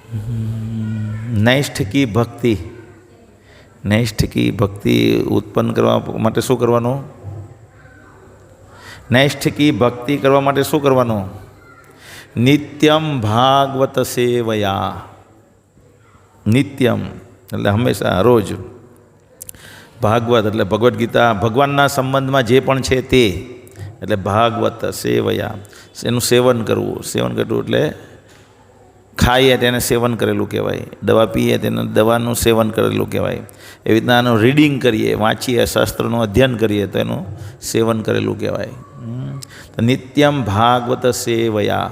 નૈષ્ઠ કી ભક્તિ, નૈષ્ઠ કી ભક્તિ ઉત્પન્ન કરવા માટે શું કરવાનું? નૈષ્ઠ કી ભક્તિ કરવા માટે શું કરવાનું? નિત્યમ ભાગવત સેવયા. નિત્યમ એટલે હંમેશા, રોજ. ભાગવત એટલે ભગવદ્ ગીતા, ભગવાનના સંબંધમાં જે પણ છે તે, એટલે ભાગવત સેવયા, એનું સેવન કરવું. સેવન કરવું એટલે ખાઈએ તેને સેવન કરેલું કહેવાય, દવા પીએ તેને દવાનું સેવન કરેલું કહેવાય. એવી રીતના આનું રીડિંગ કરીએ, વાંચીએ, શાસ્ત્રનું અધ્યયન કરીએ તો એનું સેવન કરેલું કહેવાય. તો નિત્યમ ભાગવત સેવયા.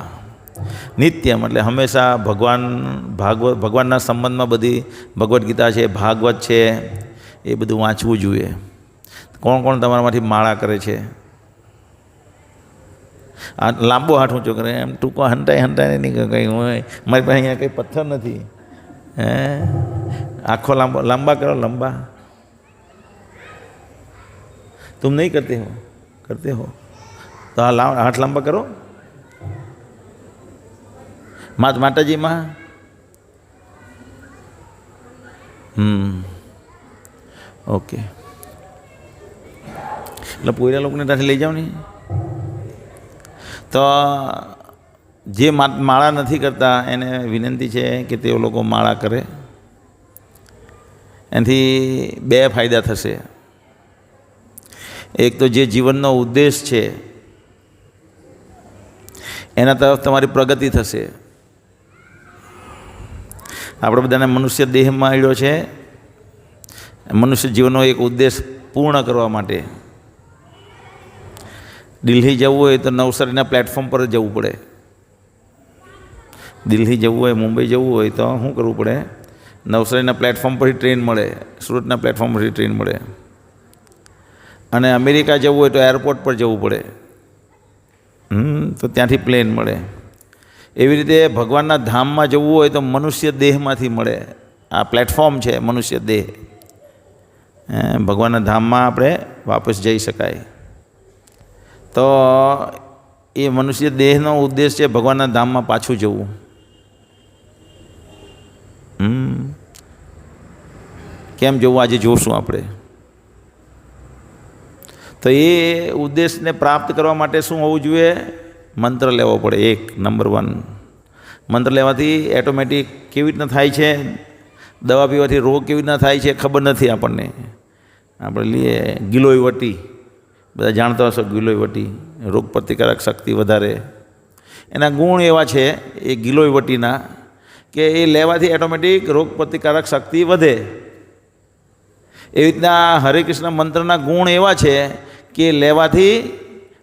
નિત્યમ એટલે હંમેશા ભગવાનના સંબંધમાં બધી ભગવદ્ ગીતા છે, ભાગવત છે, એ બધું વાંચવું જોઈએ. કોણ કોણ તમારામાંથી માળા કરે છે? આ લાંબો હાથ ઊંચો કરે, એમ ટૂંકો હંટાય નહીં કંઈ હોય. મારી પાસે અહીંયા કંઈ પથ્થર નથી. હે આખો લાંબા કરો, લાંબા. तुम नहीं करते हो तो हाथ लांबा करो. माताजी माँ ओके. એટલે પોયરા લોકોને ત્યાંથી લઈ જાઓ ને. તો જે માળા નથી કરતા એને વિનંતી છે કે તે લોકો માળા કરે. એનાથી બે ફાયદા થશે. એક તો જે જીવનનો ઉદ્દેશ છે એના તરફ તમારી પ્રગતિ થશે. આપણે બધાને મનુષ્ય દેહમાં મળ્યો છે મનુષ્ય જીવનનો એક ઉદ્દેશ પૂર્ણ કરવા માટે. દિલ્હી જવું હોય તો નવસારીના પ્લેટફોર્મ પર જવું પડે. દિલ્હી જવું હોય, મુંબઈ જવું હોય તો શું કરવું પડે? નવસારીના પ્લેટફોર્મ પરથી ટ્રેન મળે, સુરતના પ્લેટફોર્મ પરથી ટ્રેન મળે. અને અમેરિકા જવું હોય તો એરપોર્ટ પર જવું પડે, તો ત્યાંથી પ્લેન મળે. એવી રીતે ભગવાનના ધામમાં જવું હોય તો મનુષ્ય દેહમાંથી મળે. આ પ્લેટફોર્મ છે મનુષ્ય દેહ. ભગવાનના ધામમાં આપણે વાપસ જઈ શકાય. તો એ મનુષ્ય દેહનો ઉદ્દેશ છે ભગવાનના ધામમાં પાછું જવું. કેમ જવું આજે જોશું આપણે. તો એ ઉદ્દેશને પ્રાપ્ત કરવા માટે શું હોવું જોઈએ? મંત્ર લેવો પડે. એક નંબર 1 મંત્ર લેવાથી ઓટોમેટિક કેવી રીતના થાય છે, દવા પીવાથી રોગ કેવી રીતના થાય છે ખબર નથી આપણને. આપણે લઈએ ગિલોય વટી, બધા જાણતા હશો ગિલોય વટી, રોગ પ્રતિકારક શક્તિ વધારે. એના ગુણ એવા છે એ ગિલોય વટીના કે એ લેવાથી ઓટોમેટિક રોગ પ્રતિકારક શક્તિ વધે. એવી રીતના હરે કૃષ્ણ મંત્રના ગુણ એવા છે કે લેવાથી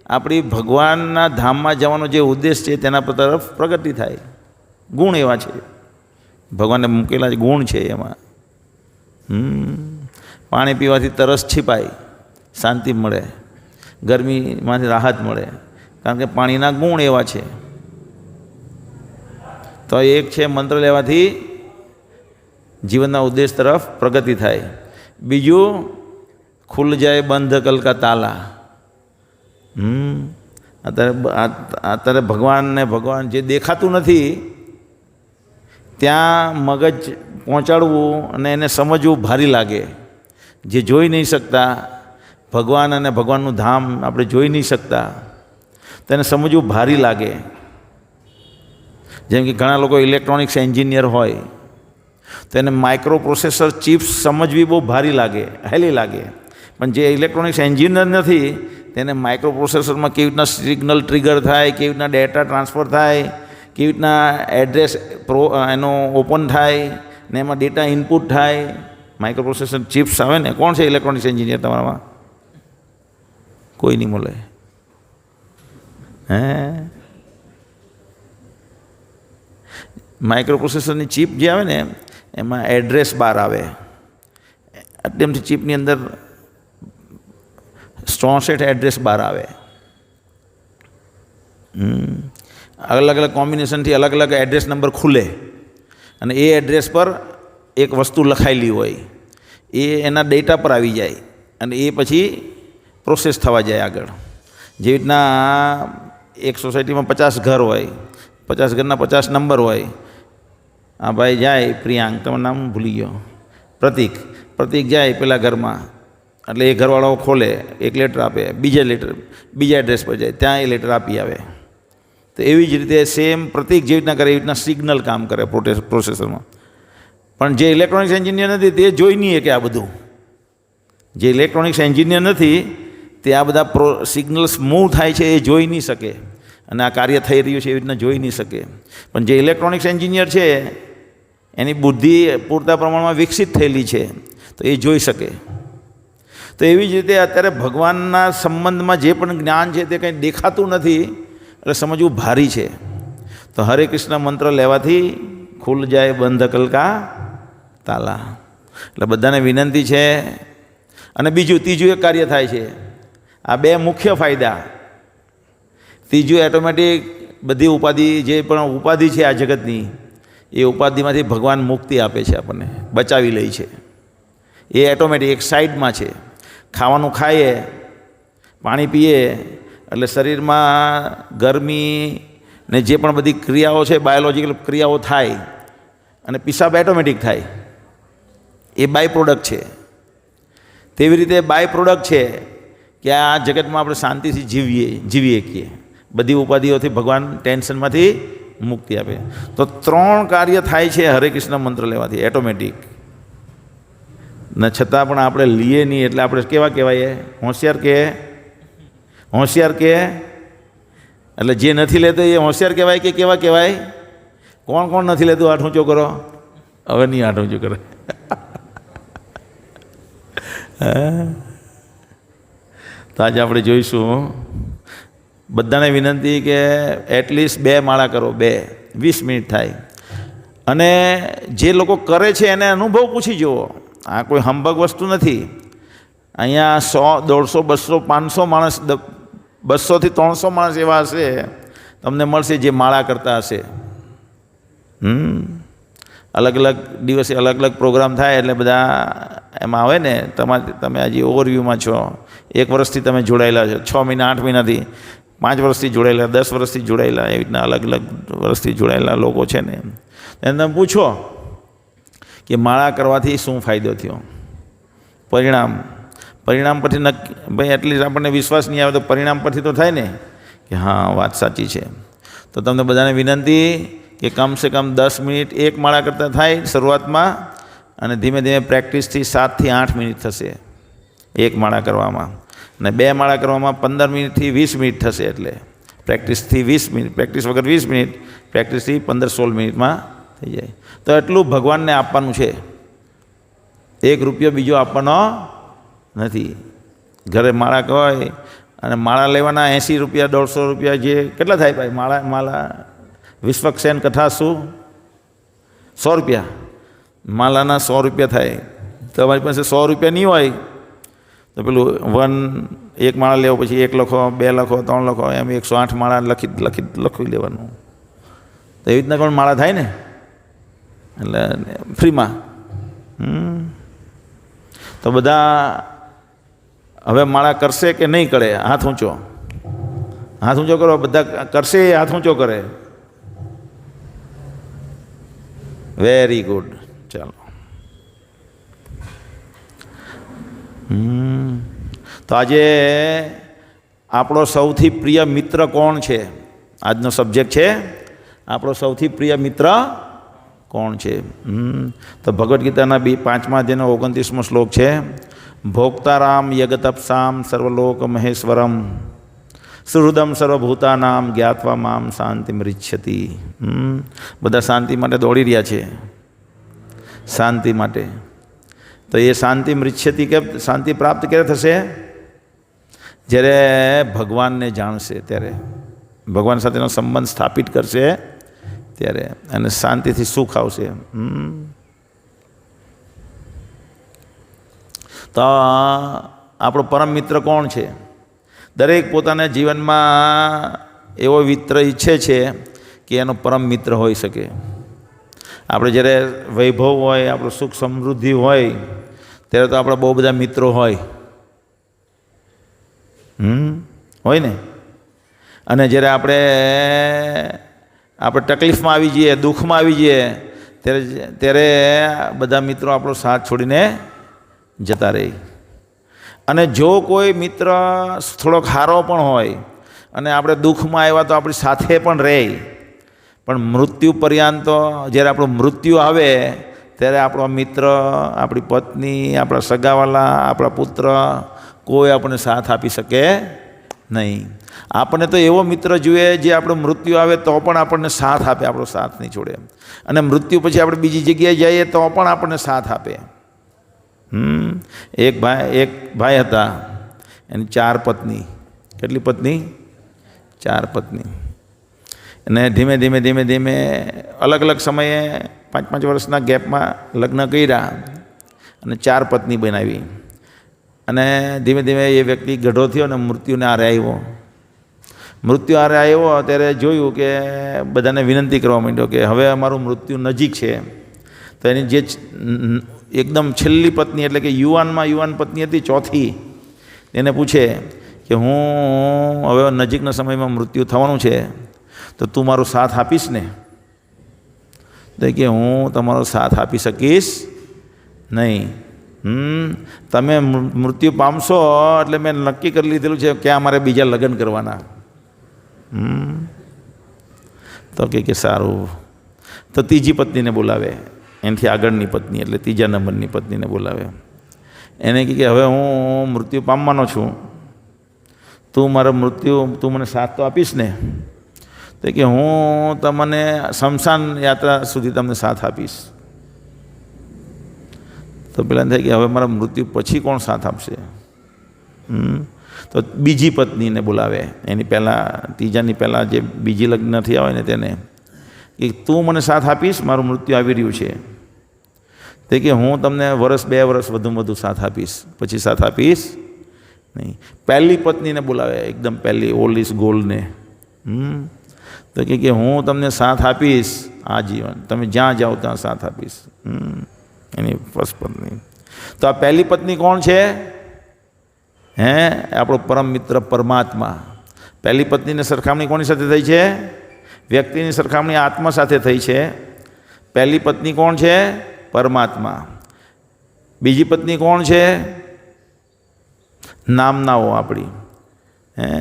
આપણી ભગવાનના ધામમાં જવાનો જે ઉદ્દેશ છે તેના તરફ પ્રગતિ થાય. ગુણ એવા છે, ભગવાનને મૂકેલા જે ગુણ છે એમાં. પાણી પીવાથી તરસ છીપાય, શાંતિ મળે, ગરમીમાંથી રાહત મળે, કારણ કે પાણીના ગુણ એવા છે. તો એક છે મંત્ર લેવાથી જીવનના ઉદ્દેશ તરફ પ્રગતિ થાય. બીજું ખુલ જાય બંધ કલ કા તાલા. અત્યારે ભગવાન જે દેખાતું નથી ત્યાં મગજ પહોંચાડવું અને એને સમજવું ભારી લાગે. જે જોઈ નહીં શકતા ભગવાન અને ભગવાનનું ધામ આપણે જોઈ નહીં શકતા તેને સમજવું ભારી લાગે. જેમ કે ઘણા લોકો ઇલેક્ટ્રોનિક્સ એન્જિનિયર હોય તો એને માઇક્રો પ્રોસેસર ચિપ્સ સમજવી બહુ ભારી લાગે, હેલી લાગે. પણ જે ઇલેક્ટ્રોનિક્સ એન્જિનિયર નથી તેને માઇક્રો પ્રોસેસરમાં કેવી રીતના સિગ્નલ ટ્રિગર થાય, કેવી રીતના ડેટા ટ્રાન્સફર થાય, કેવી રીતના એડ્રેસ એનો ઓપન થાય ને એમાં ડેટા ઇનપુટ થાય. માઇક્રો પ્રોસેસર ચિપ્સ આવે ને. કોણ છે ઇલેક્ટ્રોનિક્સ એન્જિનિયર તમારામાં? કોઈ નહીં મળે. માઇક્રો પ્રોસેસરની ચિપ જે આવે ને એમાં એડ્રેસ બાર આવે. અત્યંત ચિપની અંદર 64 એડ્રેસ બાર આવે. અલગ અલગ કોમ્બિનેશનથી અલગ અલગ એડ્રેસ નંબર ખુલે અને એ એડ્રેસ પર એક વસ્તુ લખાયેલી હોય એ એના ડેટા પર આવી જાય અને એ પછી પ્રોસેસ થવા જાય આગળ. જેવી રીતના એક સોસાયટીમાં 50 ઘર હોય, 50 ઘરના 50 નંબર હોય. આ ભાઈ જાય પ્રિયાંક, તમારું નામ ભૂલી ગયો, પ્રતિક. પ્રતિક જાય પેલા ઘરમાં, એટલે એ ઘરવાળાઓ ખોલે, એક લેટર આપે, બીજા એડ્રેસ પર જાય, ત્યાં એ લેટર આપી આવે. તો એવી જ રીતે સેમ પ્રતિક જેવી રીતના કરે, એવી રીતના સિગ્નલ કામ કરે પ્રોસેસરમાં. પણ જે ઇલેક્ટ્રોનિક્સ એન્જિનિયર નથી તે જોઈ નહીં કે આ બધું, જે ઇલેક્ટ્રોનિક્સ એન્જિનિયર નથી તે આ બધા સિગ્નલ્સ મૂવ થાય છે એ જોઈ નહીં શકે, અને આ કાર્ય થઈ રહ્યું છે એવી રીતના જોઈ નહીં શકે. પણ જે ઇલેક્ટ્રોનિક્સ એન્જિનિયર છે એની બુદ્ધિ પૂરતા પ્રમાણમાં વિકસિત થયેલી છે, તો એ જોઈ શકે. તો એવી જ રીતે અત્યારે ભગવાનના સંબંધમાં જે પણ જ્ઞાન છે તે કંઈ દેખાતું નથી, એટલે સમજવું ભારી છે. તો હરે કૃષ્ણ મંત્ર લેવાથી ખુલ જાય બંધ કલકા તાલા. એટલે બધાને વિનંતી છે. અને ત્રીજું એક કાર્ય થાય છે. આ બે મુખ્ય ફાયદા. ત્રીજું ઓટોમેટિક બધી ઉપાધિ, જે પણ ઉપાધિ છે આ જગતની, એ ઉપાધિમાંથી ભગવાન મુક્તિ આપે છે, આપણને બચાવી લે છે. એ ઓટોમેટિક એક સાઈડમાં છે. ખાવાનું ખાઈએ, પાણી પીએ, એટલે શરીરમાં ગરમી ને જે પણ બધી ક્રિયાઓ છે, બાયોલોજિકલ ક્રિયાઓ થાય, અને પિશાબ ઓટોમેટિક થાય. એ બાય પ્રોડક્ટ છે. તેવી રીતે બાય પ્રોડક્ટ છે કે આ જગતમાં આપણે શાંતિથી જીવીએ શકીએ, બધી ઉપાધિઓથી ભગવાન ટેન્શનમાંથી મુક્તિ આપે. તો 3 કાર્ય થાય છે હરે કૃષ્ણ મંત્ર લેવાથી ઓટોમેટિક. ને છતાં પણ આપણે લઈએ નહીં, એટલે આપણે કેવા કહેવાય? હોશિયાર કે એટલે જે નથી લેતો એ હોશિયાર કહેવાય કે કેવા કહેવાય? કોણ નથી લેતું? હાથ ઊંચો કરો. હવે નહીં હાથ ઊંચો કરે. તો આજે આપણે જોઈશું. બધાને વિનંતી કે એટલીસ્ટ 2 માળા કરો, 20 મિનિટ થાય. અને જે લોકો કરે છે એને અનુભવ પૂછી જુઓ. આ કોઈ હંબગ વસ્તુ નથી. અહીંયા 100, 150, 200, 500 માણસ, 200 થી 300 માણસ એવા હશે તમને મળશે જે માળા કરતા હશે. અલગ અલગ દિવસે અલગ અલગ પ્રોગ્રામ થાય, એટલે બધા એમાં આવે ને. તમે હજી ઓવરવ્યૂમાં છો, 1 વર્ષથી તમે જોડાયેલા છો, 6 મહિના 8 મહિનાથી, 5 વર્ષથી જોડાયેલા, 10 વર્ષથી જોડાયેલા, એવી રીતના અલગ અલગ વર્ષથી જોડાયેલા લોકો છે ને. એને તમે પૂછો કે માળા કરવાથી શું ફાયદો થયો, પરિણામ પરથી ભાઈ એટલીસ્ટ આપણને વિશ્વાસ નહીં આવે તો પરિણામ પરથી તો થાય ને કે હા વાત સાચી છે. તો તમને બધાને વિનંતી કે કમસે કમ 10 મિનિટ 1 માળા કરતાં થાય શરૂઆતમાં, અને ધીમે ધીમે પ્રેક્ટિસથી 7 થી 8 મિનિટ થશે 1 માળા કરવામાં, અને 2 માળા કરવામાં 15 મિનિટથી 20 મિનિટ થશે. એટલે પ્રેક્ટિસથી 20 મિનિટ, પ્રેક્ટિસ વગર 20 મિનિટ, પ્રેક્ટિસથી 15-16 મિનિટમાં થઈ જાય. તો એટલું ભગવાનને આપવાનું છે. 1 રૂપિયો બીજો આપવાનો નથી. ઘરે માળા કહેવાય, અને માળા લેવાના 80 રૂપિયા, 150 રૂપિયા, જે કેટલા થાય ભાઈ માળા? વિશ્વક્ષેન કથા શું? 100 રૂપિયા માલાના 100 રૂપિયા થાય. તમારી પાસે 100 રૂપિયા નહીં હોય તો પેલું 1 માળા લેવો, પછી 1 લખો, 2 લખો, 3 લખો, એમ 108 માળા લખી લેવાનું. તો એવી રીતના પણ માળા થાય ને, એટલે ફ્રીમાં. તો બધા હવે માળા કરશે કે નહીં કરે? હાથ ઊંચો કરો. બધા કરશે, હાથ ઊંચો કરે. Very good. ચાલો. તો આજે આપણો સૌથી પ્રિય મિત્ર કોણ છે? આજનો સબ્જેક્ટ છે આપણો સૌથી પ્રિય મિત્ર કોણ છે? તો ભગવદ્ ગીતાના 5મા અધ્યાયનો 29મો શ્લોક છે. ભોક્તારામ યગતપસામ સર્વલોક મહેશ્વરમ સુહૃદમ સર્વભૂતાનામ જ્ઞાત્વા મામ શાંતિમ રિચ્છતિ. બધા શાંતિ માટે દોડી રહ્યા છે, શાંતિ માટે. તો એ શાંતિમ રિચ્છતિ કે શાંતિ પ્રાપ્ત ક્યારે થશે? જ્યારે ભગવાનને જાણશે, ત્યારે ભગવાન સાથેનો સંબંધ સ્થાપિત કરશે ત્યારે, અને શાંતિથી સુખ આવશે. તો આપણો પરમ મિત્ર કોણ છે? દરેક પોતાના જીવનમાં એવો મિત્ર ઈચ્છે છે કે એનો પરમ મિત્ર હોઈ શકે. આપણે જ્યારે વૈભવ હોય, આપણું સુખ સમૃદ્ધિ હોય, ત્યારે તો આપણા બહુ બધા મિત્રો હોય ને. અને જ્યારે આપણે તકલીફમાં આવી જઈએ, દુઃખમાં આવી જઈએ, ત્યારે બધા મિત્રો આપણો સાથ છોડીને જતા રહે. અને જો કોઈ મિત્ર થોડોક સારો પણ હોય અને આપણે દુઃખમાં આવ્યા તો આપણી સાથે પણ રહે, પણ મૃત્યુ પર્યંત જ્યારે આપણું મૃત્યુ આવે ત્યારે આપણો મિત્ર, આપણી પત્ની, આપણા સગાવાલા, આપણા પુત્ર કોઈ આપણને સાથ આપી શકે નહીં. આપણને તો એવો મિત્ર જોઈએ જે આપણું મૃત્યુ આવે તો પણ આપણને સાથ આપે, આપણો સાથ નહીં છોડે. અને મૃત્યુ પછી આપણે બીજી જગ્યાએ જઈએ તો પણ આપણને સાથ આપે. એક ભાઈ હતા, એની 4 પત્ની. કેટલી પત્ની? 4 પત્ની. અને ધીમે ધીમે અલગ અલગ સમયે 5-5 વર્ષના ગેપમાં લગ્ન કર્યા અને 4 પત્ની બનાવી. અને ધીમે ધીમે એ વ્યક્તિ ગઢો થયો અને મૃત્યુને આરે આવ્યો. મૃત્યુ આરે આવ્યો ત્યારે જોયું કે બધાને વિનંતી કરવા માંડ્યો કે હવે અમારું મૃત્યુ નજીક છે. તો એની જે એકદમ છેલ્લી પત્ની, એટલે કે યુવાન પત્ની હતી, ચોથી, એને પૂછે કે હું હવે નજીકના સમયમાં મૃત્યુ થવાનું છે તો તું મારો સાથ આપીશ ને? તો કે હું તમારો સાથ આપી શકીશ નહીં. તમે મૃત્યુ પામશો એટલે મેં નક્કી કરી લીધેલું છે કે અમારે બીજા લગ્ન કરવાના. તો કે સારું. તો ત્રીજી પત્નીને બોલાવે, એનાથી આગળની પત્ની, એટલે ત્રીજા નંબરની પત્નીને બોલાવે. એને કહે કે હવે હું મૃત્યુ પામવાનો છું, તું મને સાથ તો આપીશ ને? તો કે હું તમને શમશાન યાત્રા સુધી તમને સાથ આપીશ. તો પેલા થાય કે હવે મારા મૃત્યુ પછી કોણ સાથ આપશે? તો બીજી પત્નીને બોલાવે, એની પહેલાં, ત્રીજાની પહેલાં જે બીજી લગ્ન થયા હોય ને તેને, કે તું મને સાથ આપીશ, મારું મૃત્યુ આવી રહ્યું છે. તે કે હું તમને 1-2 વર્ષ વધુમાં વધુ સાથ આપીશ, પછી સાથ આપીશ નહીં. પહેલી પત્નીને બોલાવે, એકદમ પહેલી, ઓલ્ડ ઇઝ ગોલ્ડને. તો કે હું તમને સાથ આપીશ આજીવન, તમે જ્યાં જાઓ ત્યાં સાથ આપીશ. એની ફર્સ્ટ પત્ની. તો આ પહેલી પત્ની કોણ છે? આપણો પરમ મિત્ર પરમાત્મા. પહેલી પત્નીની સરખામણી કોની સાથે થઈ છે? વ્યક્તિની સરખામણી આત્મા સાથે થઈ છે. પહેલી પત્ની કોણ છે? પરમાત્મા. બીજી પત્ની કોણ છે? નામનાઓ આપણી.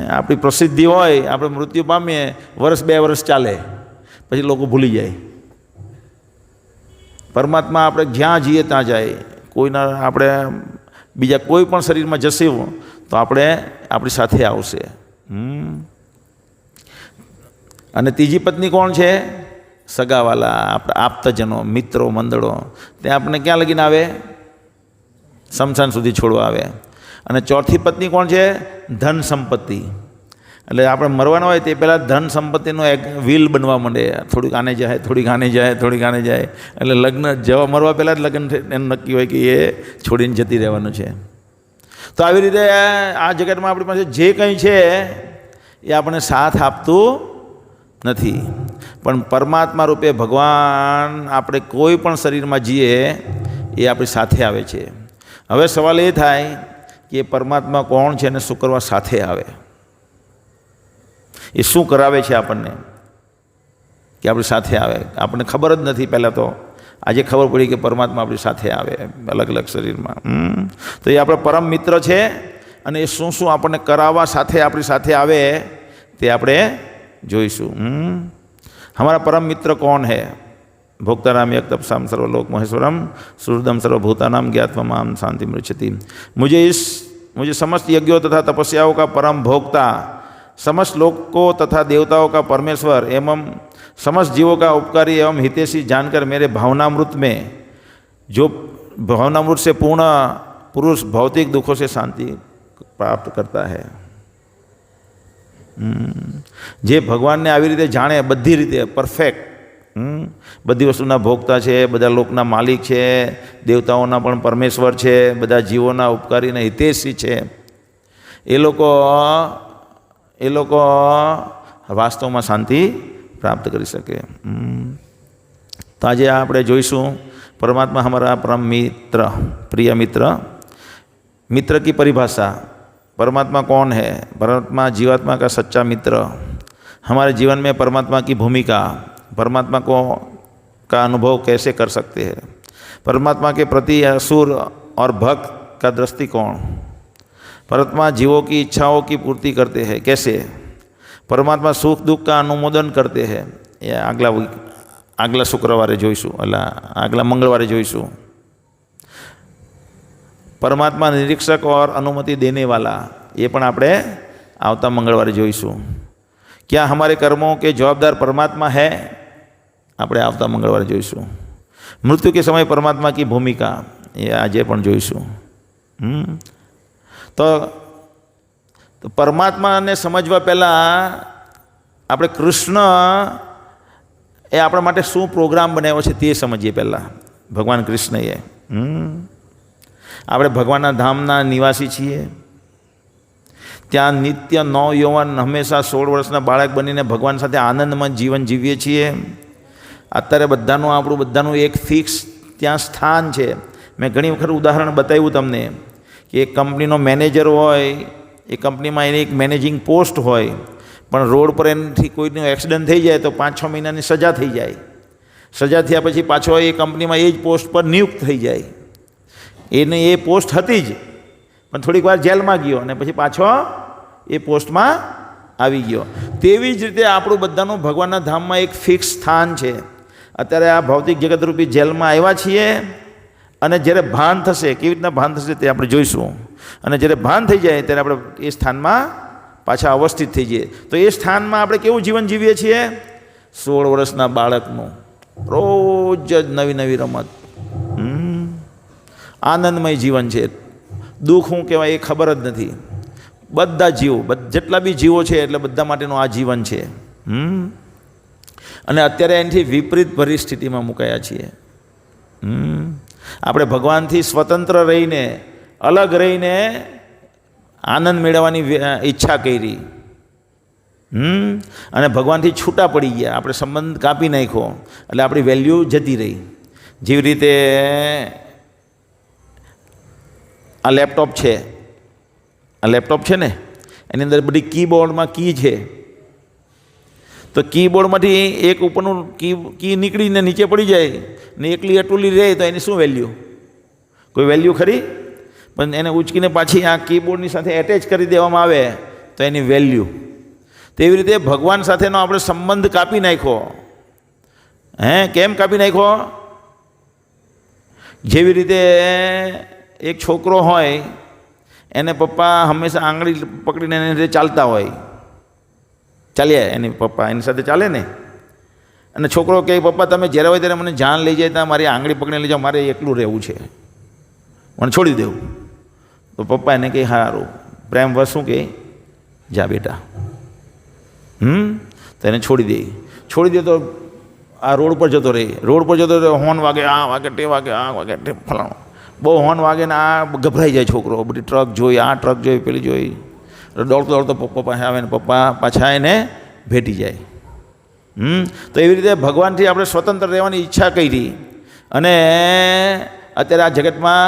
આપણી પ્રસિદ્ધિ હોય, આપણે મૃત્યુ પામીએ, 1-2 વર્ષ ચાલે, પછી લોકો ભૂલી જાય. પરમાત્મા આપણે જ્યાં જઈએ ત્યાં જાય. કોઈના આપણે બીજા કોઈ પણ શરીરમાં જશે તો આપણી સાથે આવશે. અને ત્રીજી પત્ની કોણ છે? સગાવાલા, આપણા આપ્તજનો, મિત્રો, મંડળો. ત્યાં આપણે ક્યાં લગીને આવે? શમશાન સુધી છોડવા આવે. અને ચોથી પત્ની કોણ છે? ધન સંપત્તિ. એટલે આપણે મરવાના હોય તે પહેલાં ધન સંપત્તિનો એક વ્હીલ બનવા માંડે, થોડીક આને જાય, થોડીક આને જાય, થોડીક આને જાય. એટલે લગ્ન જવા મરવા પહેલાં જ લગ્ન એનું નક્કી હોય કે એ છોડીને જતી રહેવાનું છે. તો આવી રીતે આ જગતમાં આપણી પાસે જે કંઈ છે એ આપણને સાથ આપતું નથી. પણ પરમાત્મા રૂપે ભગવાન આપણે કોઈ પણ શરીરમાં જઈએ એ આપણી સાથે આવે છે. હવે સવાલ એ થાય કે પરમાત્મા કોણ છે અને શું કરવા સાથે આવે? એ શું કરાવે છે આપણને કે આપણી સાથે આવે? આપણને ખબર જ નથી. પહેલાં તો આજે ખબર પડી કે પરમાત્મા આપણી સાથે આવે અલગ અલગ શરીરમાં. તો એ આપણા પરમ મિત્ર છે અને એ શું શું આપણને કરાવવા સાથે આપણી સાથે આવે તે આપણે જોઈશું. हमारा परम मित्र कौन है? भोक्ताराम एक तपसाम सर्वलोक महेश्वरम सुहृदम सर्वभूतानाम ज्ञात्वमाम शांति मृच्छति. मुझे समस्त यज्ञों तथा तपस्याओं का परम भोक्ता, समस्त लोकों तथा देवताओं का परमेश्वर एवं समस्त जीवों का उपकारी एवं हितैषी जानकर मेरे भावनामृत में, जो भावनामृत से पूर्ण पुरुष भौतिक दुखों से शांति प्राप्त करता है. જે ભગવાનને આવી રીતે જાણે, બધી રીતે પરફેક્ટ, બધી વસ્તુના ભોગતા છે, બધા લોકના માલિક છે, દેવતાઓના પણ પરમેશ્વર છે, બધા જીવોના ઉપકારીને હિતેશી છે, એ લોકો વાસ્તવમાં શાંતિ પ્રાપ્ત કરી શકે. તો આજે આપણે જોઈશું પરમાત્મા હમારા પરમ મિત્ર, प्रिय मित्र. मित्र की परिभाषा, परमात्मा कौन है? परमात्मा जीवात्मा का सच्चा मित्र. हमारे जीवन में परमात्मा की भूमिका, परमात्मा को का अनुभव कैसे कर सकते हैं? परमात्मा के प्रति असुर और भक्त का दृष्टिकोण। परमात्मा जीवों की इच्छाओं की पूर्ति करते हैं, कैसे? परमात्मा सुख दुख का अनुमोदन करते हैं। ये આગલા શુક્રવારે જોઈશું, આગલા મંગળવારે જોઈશું। परमात्मा निरीक्षक और अनुमति देने वाला, ये पण આપણે આવતા મંગળવારે જોઈશું। क्या हमारे कर्मों के जवाबदार परमात्मा है? આપણે આવતા મંગળવારે જોઈશું। मृत्यु के समय परमात्मा की भूमिका, ये આજે પણ જોઈશું। तो परमात्माने समझवा पहला આપણે કૃષ્ણ એ આપણા માટે શું પ્રોગ્રામ બનાવ્યો છે તે સમજીએ। પહેલાં ભગવાન કૃષ્ણએ આપણે ભગવાનના ધામના નિવાસી છીએ। ત્યાં નિત્ય નવયૌવન હંમેશા 16 વર્ષના બાળક બનીને ભગવાન સાથે આનંદમય જીવન જીવીએ છીએ। અત્યારે બધાનું એક ફિક્સ ત્યાં સ્થાન છે। મેં ઘણી વખત ઉદાહરણ બતાવ્યું તમને કે એક કંપનીનો મેનેજર હોય, એ કંપનીમાં એની એક મેનેજિંગ પોસ્ટ હોય, પણ રોડ પર એનાથી કોઈનું એક્સિડન્ટ થઈ જાય તો 5-6 મહિનાની સજા થઈ જાય। સજા થયા પછી પાછો એ કંપનીમાં એ જ પોસ્ટ પર નિયુક્ત થઈ જાય। એને એ પોસ્ટ હતી જ, પણ થોડીક વાર જેલમાં ગયો અને પછી પાછો એ પોસ્ટમાં આવી ગયો। તેવી જ રીતે આપણું બધાનું ભગવાનના ધામમાં એક ફિક્સ સ્થાન છે। અત્યારે આ ભૌતિક જગતરૂપી જેલમાં આવ્યા છીએ અને જ્યારે ભાન થશે, કેવી રીતના ભાન થશે તે આપણે જોઈશું। અને જ્યારે ભાન થઈ જાય ત્યારે આપણે એ સ્થાનમાં પાછા અવસ્થિત થઈ જઈએ। તો એ સ્થાનમાં આપણે કેવું જીવન જીવીએ છીએ? 16 વર્ષના બાળકનું, રોજ જ નવી નવી રમત, આનંદમય જીવન છે। દુઃખ શું કહેવાય એ ખબર જ નથી। બધા જીવો, જેટલા બી જીવો છે એટલે બધા માટેનું આ જીવન છે। અને અત્યારે એનાથી વિપરીત પરિસ્થિતિમાં મુકાયા છીએ। આપણે ભગવાનથી સ્વતંત્ર રહીને, અલગ રહીને આનંદ મેળવવાની ઈચ્છા કરી અને ભગવાનથી છૂટા પડી ગયા। આપણે સંબંધ કાપી નાખ્યો એટલે આપણી વેલ્યુ જતી રહી। જેવી રીતે આ લેપટોપ છે, ને એની અંદર બધી કીબોર્ડમાં કી છે। તો કીબોર્ડમાંથી એક ઉપરનું કી નીકળીને નીચે પડી જાય ને એકલી અટુલી રહે તો એની શું વેલ્યુ? કોઈ વેલ્યુ ખરી? પણ એને ઉચકીને પાછી આ કીબોર્ડની સાથે એટેચ કરી દેવામાં આવે તો એની વેલ્યુ। તેવી રીતે ભગવાન સાથેનો આપણે સંબંધ કાપી નાખ્યો। કેમ કાપી નાખ્યો? જેવી રીતે એક છોકરો હોય, એને પપ્પા હંમેશા આંગળી પકડીને એની રીતે ચાલતા હોય, ચાલ્યા એની પપ્પા એની સાથે ચાલે ને, અને છોકરો કહે પપ્પા તમે જ્યારે હોય ત્યારે મને જાન લઈ જાય ત્યાં મારી આંગળી પકડીને લઈ જાઓ, મારે એકલું રહેવું છે, મને છોડી દેવું। તો પપ્પા એને કહે સારું, પ્રેમવશ શું કહે, જા બેટા। તો એને છોડી દે તો આ રોડ પર જતો રહે, હોર્ન વાગે, આ વાગે, તે વાગે, આ વાગે, તે ફલાણો, બહુ હોર્ન વાગે ને આ ગભરાઈ જાય છોકરો। બધી ટ્રક જોઈ, આ ટ્રક જોઈ, પેલી જોઈ, દોડતો પપ્પા પાસે આવે ને પપ્પા પાછા એને ભેટી જાય। તો એવી રીતે ભગવાનથી આપણે સ્વતંત્ર રહેવાની ઈચ્છા કરી અને અત્યારે આ જગતમાં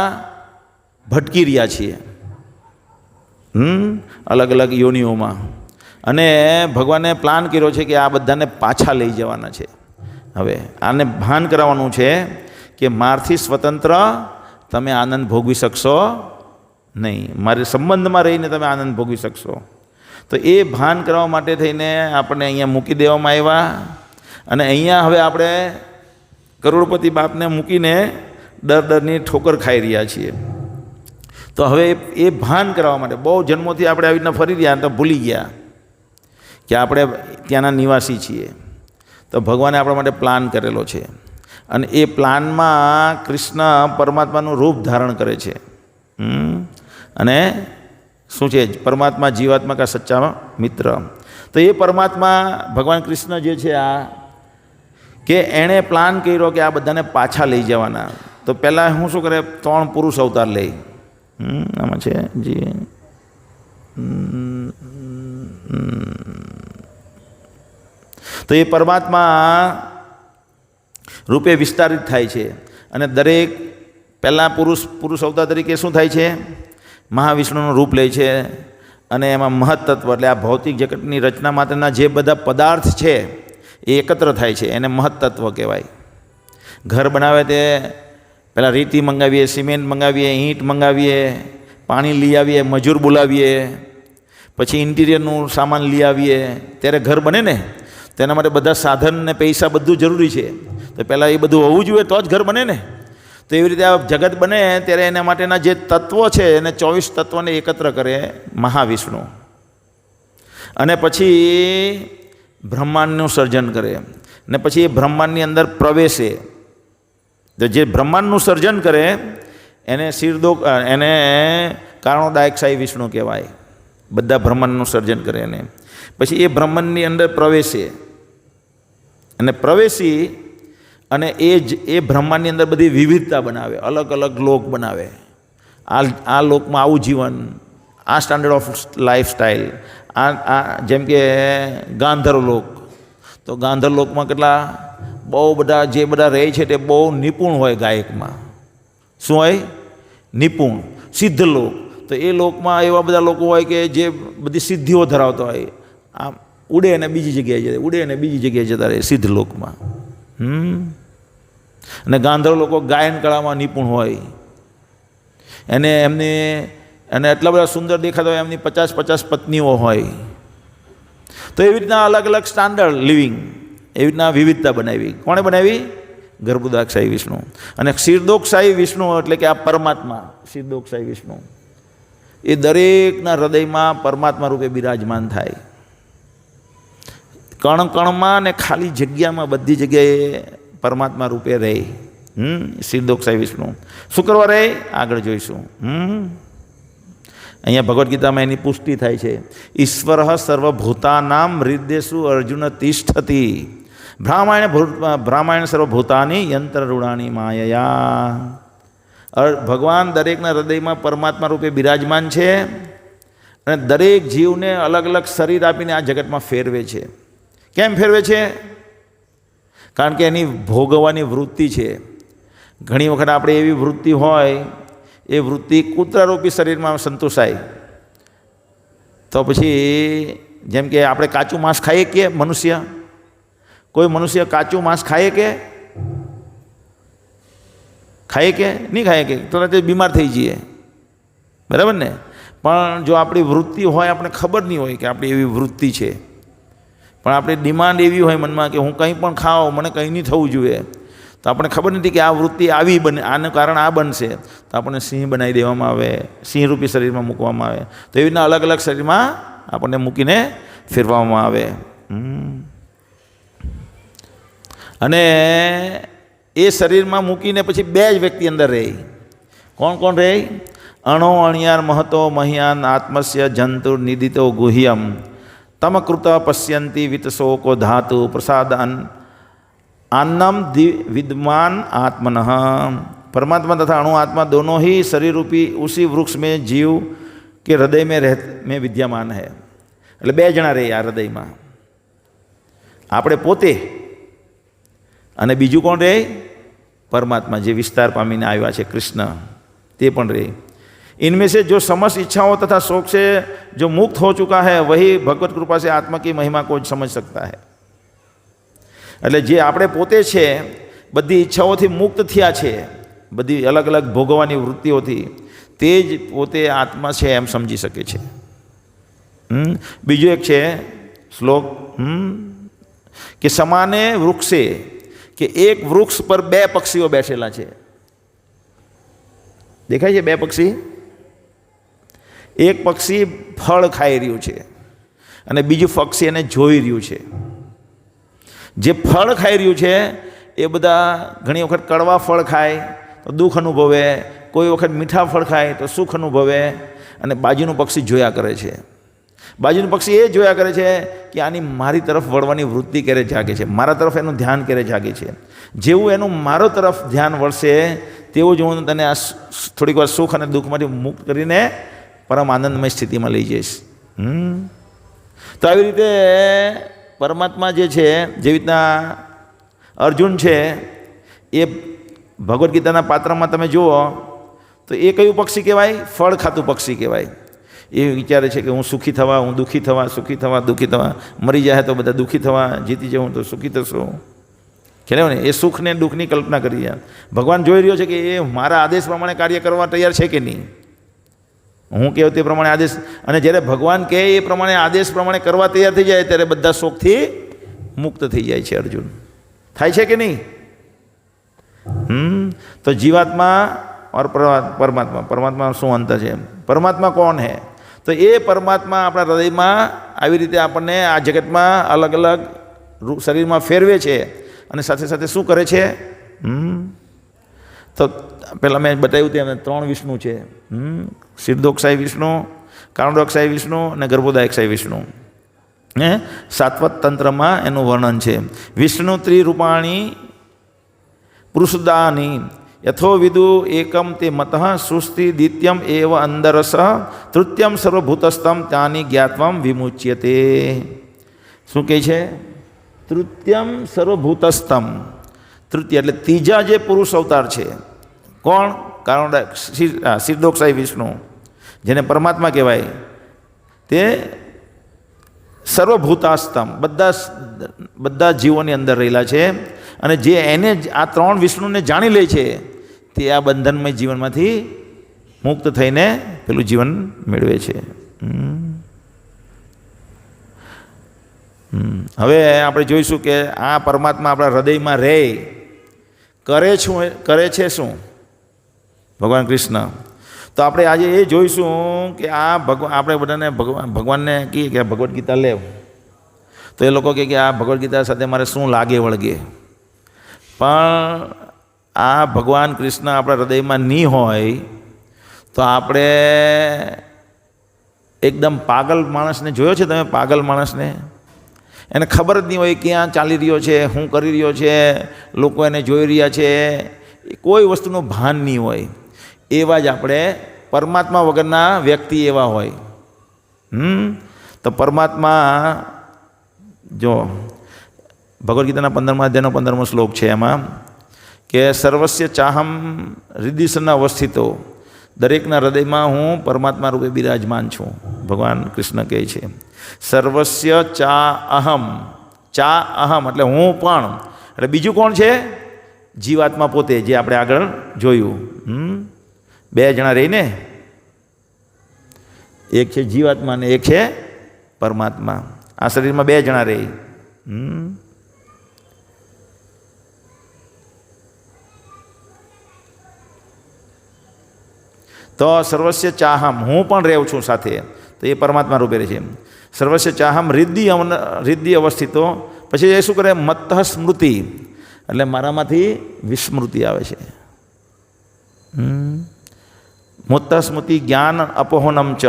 ભટકી રહ્યા છીએ, અલગ અલગ યોનિઓમાં। અને ભગવાને પ્લાન કર્યો છે કે આ બધાને પાછા લઈ જવાના છે। હવે આને ભાન કરાવવાનું છે કે મારથી સ્વતંત્ર તમે આનંદ ભોગવી શકશો નહીં, મારે સંબંધમાં રહીને તમે આનંદ ભોગવી શકશો। તો એ ભાન કરવા માટે થઈને આપણને અહીંયા મૂકી દેવામાં આવ્યા અને અહીંયા હવે આપણે કરોડપતિ બાપને મૂકીને ડરની ઠોકર ખાઈ રહ્યા છીએ। તો હવે એ ભાન કરવા માટે બહુ જન્મોથી આપણે આવી રીતના ફરી રહ્યા તો ભૂલી ગયા કે આપણે ત્યાંના નિવાસી છીએ। તો ભગવાને આપણા માટે પ્લાન કરેલો છે અને એ પ્લાનમાં કૃષ્ણ પરમાત્માનું રૂપ ધારણ કરે છે। અને શું છે? પરમાત્મા જીવાત્મા કા સચ્ચા મિત્ર। તો એ પરમાત્મા ભગવાન કૃષ્ણ જે છે આ કે એણે પ્લાન કર્યો કે આ બધાને પાછા લઈ જવાના। તો પહેલાં હું શું કરે, 3 પુરુષ અવતાર લઈ, આમાં છે જી, તો એ પરમાત્મા રૂપે વિસ્તારિત થાય છે અને દરેક પહેલાં પુરુષ અવતાર તરીકે શું થાય છે? મહાવિષ્ણુનું રૂપ લે છે અને એમાં મહત્તત્વ એટલે આ ભૌતિક જગતની રચના માટેના જે બધા પદાર્થ છે એ એકત્ર થાય છે, એને મહત્તત્વ કહેવાય। ઘર બનાવે તે પહેલાં રેતી મંગાવીએ, સિમેન્ટ મંગાવીએ, ઈંટ મંગાવીએ, પાણી લઈ આવીએ, મજૂર બોલાવીએ, પછી ઇન્ટિરિયરનું સામાન લઈ આવીએ, ત્યારે ઘર બને ને. તેના માટે બધા સાધન ને પૈસા બધું જરૂરી છે. તો પહેલાં એ બધું હોવું જોઈએ તો જ ઘર બને ને. તો એવી રીતે આ જગત બને ત્યારે એના માટેના જે તત્વો છે એને 24 તત્વોને એકત્ર કરે મહાવિષ્ણુ, અને પછી બ્રહ્માંડનું સર્જન કરે, ને પછી એ બ્રહ્માંડની અંદર પ્રવેશે. તો જે બ્રહ્માંડનું સર્જન કરે એને એને કારણોદાયકશાહી વિષ્ણુ કહેવાય. બધા બ્રહ્માંડનું સર્જન કરે એને. પછી એ બ્રહ્માંડની અંદર પ્રવેશે, અને પ્રવેશી અને એ બ્રહ્માંડની અંદર બધી વિવિધતા બનાવે, અલગ અલગ લોક બનાવે. આ લોકમાં આવું જીવન, આ સ્ટાન્ડર્ડ ઓફ લાઈફસ્ટાઈલ, આ જેમ કે ગાંધર્વ લોક. તો ગાંધર્વ લોકમાં કેટલા બહુ બધા જે બધા રહે છે તે બહુ નિપુણ હોય ગાયકમાં. શું હોય? નિપુણ. સિદ્ધ લોક. તો એ લોકમાં એવા બધા લોકો હોય કે જે બધી સિદ્ધિઓ ધરાવતા હોય. આમ ઉડે અને બીજી જગ્યાએ જતા, ઉડે અને બીજી જગ્યાએ જતા રહે સિદ્ધ લોકમાં. અને ગાંધર્વ લોકો ગાયન કળામાં નિપુણ હોય, અને એટલા બધા સુંદર દેખાતા હોય, એમની 50 પત્નીઓ હોય. તો એવી રીતના અલગ અલગ સ્ટાન્ડર્ડ લિવિંગ, એવી રીતના વિવિધતા બનાવી. કોણે બનાવી? ગર્ભોદાક્ષાહી વિષ્ણુ. અને ક્ષીરદોક્ષાહી વિષ્ણુ એટલે કે આ પરમાત્મા, ક્ષીરદોક્ષાહી વિષ્ણુ એ દરેકના હૃદયમાં પરમાત્મા રૂપે બિરાજમાન થાય. કણ કણમાં ને ખાલી જગ્યામાં બધી જગ્યાએ પરમાત્મા રૂપે રહે. ક્ષીરદોક્ષાહી વિષ્ણુ શું કરવા રહે આગળ જોઈશું. અહીંયા ભગવદ્ ગીતામાં એની પુષ્ટિ થાય છે. ઈશ્વર સર્વભૂતાનામ હૃદયસુ અર્જુન તિષ્ઠતિ, ભ્રામાયણ સર્વભૂતાની યંત્રરૂઢાની માયયા. ભગવાન દરેકના હૃદયમાં પરમાત્મા રૂપે બિરાજમાન છે, અને દરેક જીવને અલગ અલગ શરીર આપીને આ જગતમાં ફેરવે છે. કેમ ફેરવે છે? કારણ કે એની ભોગવવાની વૃત્તિ છે. ઘણી વખત આપણે એવી વૃત્તિ હોય, એ વૃત્તિ કૂતરારૂપી શરીરમાં સંતોષાય. તો પછી જેમ કે આપણે કાચું માંસ ખાઈએ કે મનુષ્ય, કોઈ મનુષ્ય કાચું માંસ ખાઈએ કે નહીં ખાઈએ કે તરત જ બીમાર થઈ જઈએ, બરાબર ને. પણ જો આપણી વૃત્તિ હોય, આપણે ખબર નહીં હોય કે આપણી એવી વૃત્તિ છે, પણ આપણી ડિમાન્ડ એવી હોય મનમાં કે હું કંઈ પણ ખાઉં, મને કંઈ નહીં થવું જોઈએ. તો આપણને ખબર નથી કે આ વૃત્તિ આવી બને, આનું કારણ આ બનશે, તો આપણને સિંહ બનાવી દેવામાં આવે, સિંહરૂપી શરીરમાં મૂકવામાં આવે. તો એવી રીતના અલગ અલગ શરીરમાં આપણને મૂકીને ફેરવવામાં આવે. અને એ શરીરમાં મૂકીને પછી બે જ વ્યક્તિ અંદર રહે. કોણ કોણ રહે? અણો અણિયાર મહતો મહિયાન આત્મસ્ય જંતુર નિદિતો ગુહ્યમ તમકૃત પશ્યંતિ વિતશોકો ધાતુ પ્રસાદાન आन्नम विद्वान आत्मन. परमात्मा तथा अणु आत्मा दोनों ही शरीर रूपी उसी वृक्ष में जीव के हृदय में विद्यमान है. એટલે બે જણા રહે આ હૃદયમાં, આપણે પોતે અને બીજું કોણ રહે? परमात्मा, જે વિસ્તાર પામીને આવ્યા છે કૃષ્ણ, તે પણ રહે. इनमें से जो समस्त इच्छाओं तथा शोक से जो मुक्त हो चुका है वही भगवत कृपा से आत्मा की महिमा को समझ सकता है. એટલે જે આપણે પોતે છે બધી ઈચ્છાઓથી મુક્ત થયા છે, બધી અલગ અલગ ભોગવવાની વૃત્તિઓથી, તે જ પોતે આત્મા છે એમ સમજી શકે છે. બીજું એક છે શ્લોક કે સમાને વૃક્ષે, કે એક વૃક્ષ પર બે પક્ષીઓ બેઠેલા છે. દેખાય છે બે પક્ષી? એક પક્ષી ફળ ખાઈ રહ્યું છે અને બીજું પક્ષી એને જોઈ રહ્યું છે. જે ફળ ખાઈ રહ્યું છે એ બધા ઘણી વખત કડવા ફળ ખાય તો દુઃખ અનુભવે, કોઈ વખત મીઠા ફળ ખાય તો સુખ અનુભવે, અને બાજુનું પક્ષી જોયા કરે છે. બાજુનું પક્ષી એ જોયા કરે છે કે આની મારી તરફ વળવાની વૃત્તિ ક્યારે જાગે છે, મારા તરફ એનું ધ્યાન ક્યારે જાગે છે. જેવું એનું મારો તરફ ધ્યાન વળશે તેવું જ હું તને આ થોડીક વાર સુખ અને દુઃખમાંથી મુક્ત કરીને પરમ આનંદમય સ્થિતિમાં લઈ જઈશ. તો આવી રીતે પરમાત્મા જે છે, જેવી રીતના અર્જુન છે, એ ભગવદ્ ગીતાના પાત્રમાં તમે જુઓ તો એ કયું પક્ષી કહેવાય? ફળ ખાતું પક્ષી કહેવાય. એ વિચારે છે કે હું સુખી થવા, હું દુઃખી થવા, સુખી થવા, દુઃખી થવા, મરી જાય તો બધા દુઃખી થવા, જીતી જાઉં તો સુખી થશું. ખ્યાલ ને, એ સુખ ને દુઃખની કલ્પના કરી. ભગવાન જોઈ રહ્યો છે કે એ મારા આદેશ પ્રમાણે કાર્ય કરવા તૈયાર છે કે નહીં. હું કહું તે પ્રમાણે આદેશ, અને જ્યારે ભગવાન કહે એ પ્રમાણે આદેશ પ્રમાણે કરવા તૈયાર થઈ જાય ત્યારે બધા શોકથી મુક્ત થઈ જાય છે. અર્જુન, થાય છે કે નહીં? તો જીવાત્મા और परमात्मा, परमात्मा શું અંતર છે? પરમાત્મા કોણ હે? તો એ પરમાત્મા આપણા હૃદયમાં આવી રીતે આપણને આ જગતમાં અલગ અલગ શરીરમાં ફેરવે છે અને સાથે સાથે શું કરે છે? તો પહેલાં મેં બતાવ્યું તેમ 3 વિષ્ણુ છે. સિદ્ધોક્ષાય વિષ્ણુ, કારણોક્ષાય વિષ્ણુ અને ગર્ભોદાયક્ષાય વિષ્ણુ. સાત્વત તંત્રમાં એનું વર્ણન છે. વિષ્ણુ ત્રિરૂપાણી પુરુષદાની યથો વિદુ એકમ તે મતઃ સૃષ્ટિ દ્વિતીયમ એવ અંદરસ તૃતીયમ સર્વભૂતસ્થમ ત્યાની જ્ઞાત્વમ વિમુચ્યતે. શું કહે છે? તૃતીયમ સર્વભૂતસ્થમ. તૃતીય એટલે ત્રીજા જે પુરુષ અવતાર છે. કોણ? કારણ સિદ્ધોક્ષાય વિષ્ણુ, જેને પરમાત્મા કહેવાય, તે સર્વભૂતાસ્તમ બધા જીવોની અંદર રહેલા છે. અને જે એને આ 3 વિષ્ણુને જાણી લે છે તે આ બંધનમય જીવનમાંથી મુક્ત થઈને પેલું જીવન મેળવે છે. હવે આપણે જોઈશું કે આ પરમાત્મા આપણા હૃદયમાં રહે કરે છે શું? ભગવાન કૃષ્ણ. તો આપણે આજે એ જોઈશું કે આ આપણે બધાને ભગવાનને કહીએ કે ભગવદ્ ગીતા લેવ, તો એ લોકો કહે કે આ ભગવદ્ ગીતા સાથે મારે શું લાગે વળગે. પણ આ ભગવાન કૃષ્ણ આપણા હૃદયમાં નહીં હોય તો આપણે એકદમ પાગલ માણસને જોયો છે તમે? પાગલ માણસને એને ખબર જ નહીં હોય ક્યાં ચાલી રહ્યો છે, શું કરી રહ્યો છે, લોકો એને જોઈ રહ્યા છે, કોઈ વસ્તુનું ભાન નહીં હોય. એવા જ આપણે પરમાત્મા વગરના વ્યક્તિ એવા હોય. તો પરમાત્મા જો ભગવદ્ ગીતાના 15મા અધ્યાયનો 15મો શ્લોક છે, એમાં કે સર્વસ્ય ચાહમ હૃદય અવસ્થિતો, દરેકના હૃદયમાં હું પરમાત્મા રૂપે બિરાજમાન છું. ભગવાન કૃષ્ણ કહે છે સર્વસ્ય ચા અહમ. ચા અહમ એટલે હું પણ, એટલે બીજું કોણ છે? જીવાત્મા પોતે, જે આપણે આગળ જોયું. 2 જણા રહીને, એક છે જીવાત્મા ને એક છે પરમાત્મા. આ શરીરમાં 2 જણા રહી. તો સર્વસ્ય ચાહમ, હું પણ રહું છું સાથે, તો એ પરમાત્મા રૂપે રહે છે. સર્વસ્ય ચાહમ હૃદય અવસ્થિતો. પછી એ શું કરે? મત્ત સ્મૃતિ, એટલે મારામાંથી વિસ્મૃતિ આવે છે. મુત્ત સ્મૃતિ જ્ઞાન અપહોનમ ચ,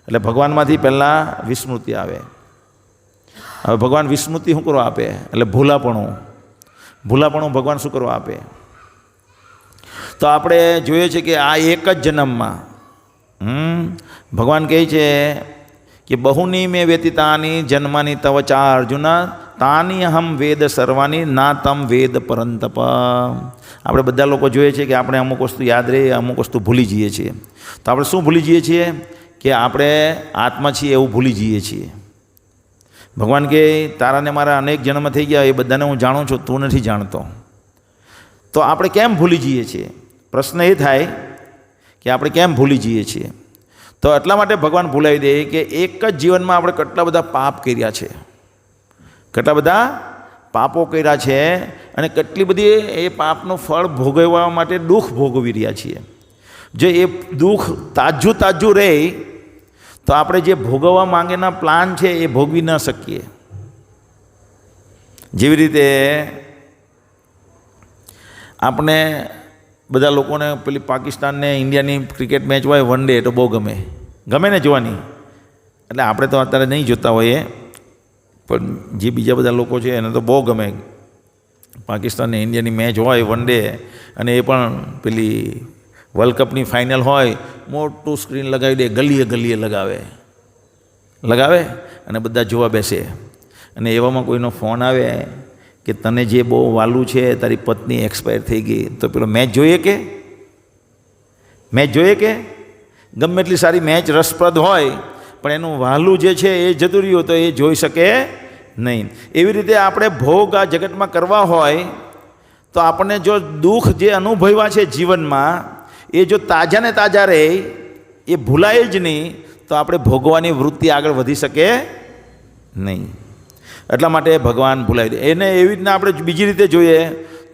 એટલે ભગવાનમાંથી પહેલાં વિસ્મૃતિ આવે. હવે ભગવાન વિસ્મૃતિ શું કરવા આપે? એટલે ભૂલાપણું ભગવાન શું કરવા આપે? તો આપણે જોઈએ છે કે આ એક જ જન્મમાં ભગવાન કહે છે કે બહુની મેં વ્યતીતાની જન્માની તવ ચા અર્જુના તાની અહમ વેદ સર્વાની ના તમ વેદ પરંતપ. આપણે બધા લોકો જોઈએ છીએ કે આપણે અમુક વસ્તુ યાદ રહે, અમુક વસ્તુ ભૂલી જઈએ છીએ. તો આપણે શું ભૂલી જઈએ છીએ? કે આપણે આત્મા છીએ એવું ભૂલી જઈએ છીએ. ભગવાન કહે તારાને મારા અનેક જન્મ થઈ ગયા, એ બધાને હું જાણું છું, તું નથી જાણતો. તો આપણે કેમ ભૂલી જઈએ છીએ? પ્રશ્ન એ થાય કે આપણે કેમ ભૂલી જઈએ છીએ? તો એટલા માટે ભગવાન ભૂલાવી દે કે એક જ જીવનમાં આપણે કેટલા બધા પાપ કર્યા છે, કેટલા બધા પાપો કર્યા છે, અને કેટલી બધી એ પાપનું ફળ ભોગવવા માટે દુઃખ ભોગવી રહ્યા છીએ. જો એ દુઃખ તાજું રહે તો આપણે જે ભોગવવા માંગેના પ્લાન છે એ ભોગવી ન શકીએ. જેવી રીતે આપણે બધા લોકોને પેલી પાકિસ્તાન ને ઇન્ડિયાની ક્રિકેટ મેચ હોય, વન ડે, તો બહુ ગમે ને જોવાની. એટલે આપણે તો અત્યારે નહીં જોતા હોઈએ, પણ જે બીજા બધા લોકો છે એને તો બહુ ગમે. પાકિસ્તાન ને ઇન્ડિયાની મેચ હોય વન ડે, અને એ પણ પેલી વર્લ્ડ કપની ફાઇનલ હોય, મોટું સ્ક્રીન લગાવી દે, ગલીએ લગાવે અને બધા જોવા બેસે. અને એવામાં કોઈનો ફોન આવે કે તને જે બહુ વાલું છે, તારી પત્ની એક્સપાયર થઈ ગઈ, તો પેલો મેચ જોઈએ કે ગમે એટલી સારી મેચ રસપ્રદ હોય, પણ એનું વાલું જે છે એ જતું રહ્યું તો એ જોઈ શકે નહીં. એવી રીતે આપણે ભોગ આ જગતમાં કરવા હોય તો આપણને જો દુઃખ જે અનુભવ્યા છે જીવનમાં એ જો તાજા ને તાજા રહે, એ ભૂલાય જ નહીં, તો આપણે ભોગવાની વૃત્તિ આગળ વધી શકે નહીં. એટલા માટે ભગવાન ભૂલાવી દે. એને એવી રીતના આપણે બીજી રીતે જોઈએ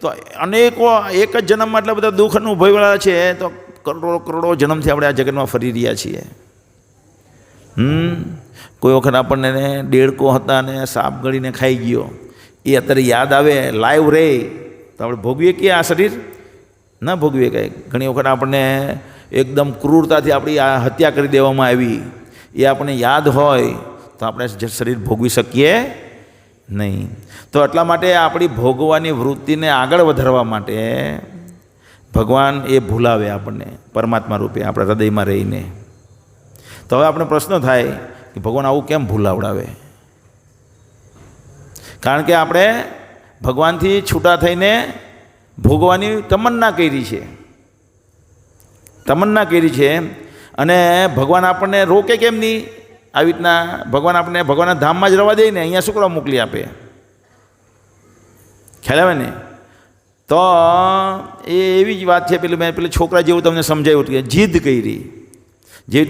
તો અનેકો એક જ જન્મમાં એટલા બધા દુઃખ અનુભવ્યા છે, તો કરોડો કરોડો જન્મથી આપણે આ જગતમાં ફરી રહ્યા છીએ. કોઈ વખત આપણને દેડકો હતા ને સાપ ગળીને ખાઈ ગયો, એ અત્યારે યાદ આવે, લાઈવ રહે, તો આપણે ભોગવીએ કે આ શરીર ન ભોગવીએ કાંઈ. ઘણી વખત આપણને એકદમ ક્રૂરતાથી આપણી આ હત્યા કરી દેવામાં આવી, એ આપણને યાદ હોય તો આપણે શરીર ભોગવી શકીએ નહીં. તો એટલા માટે આપણી ભોગવાની વૃત્તિને આગળ વધારવા માટે ભગવાન એ ભૂલાવે આપણને પરમાત્મા રૂપે આપણા હૃદયમાં રહીને. તો હવે આપણે પ્રશ્ન થાય કે ભગવાન આવું કેમ ભૂલાવડાવે? કારણ કે આપણે ભગવાનથી છૂટા થઈને ભોગવાની તમન્ના કરી છે, અને ભગવાન આપણને રોકે કેમ નહીં? આવી રીતના ભગવાન આપણને ભગવાનના ધામમાં જ રહેવા દે ને, અહીંયા શું કરવા મોકલી આપે? ખ્યાલ આવે ને? તો એ એવી જ વાત છે. મેં પેલું છોકરા જેવું તમને સમજાવ્યું કે જીદ કરી. જેવી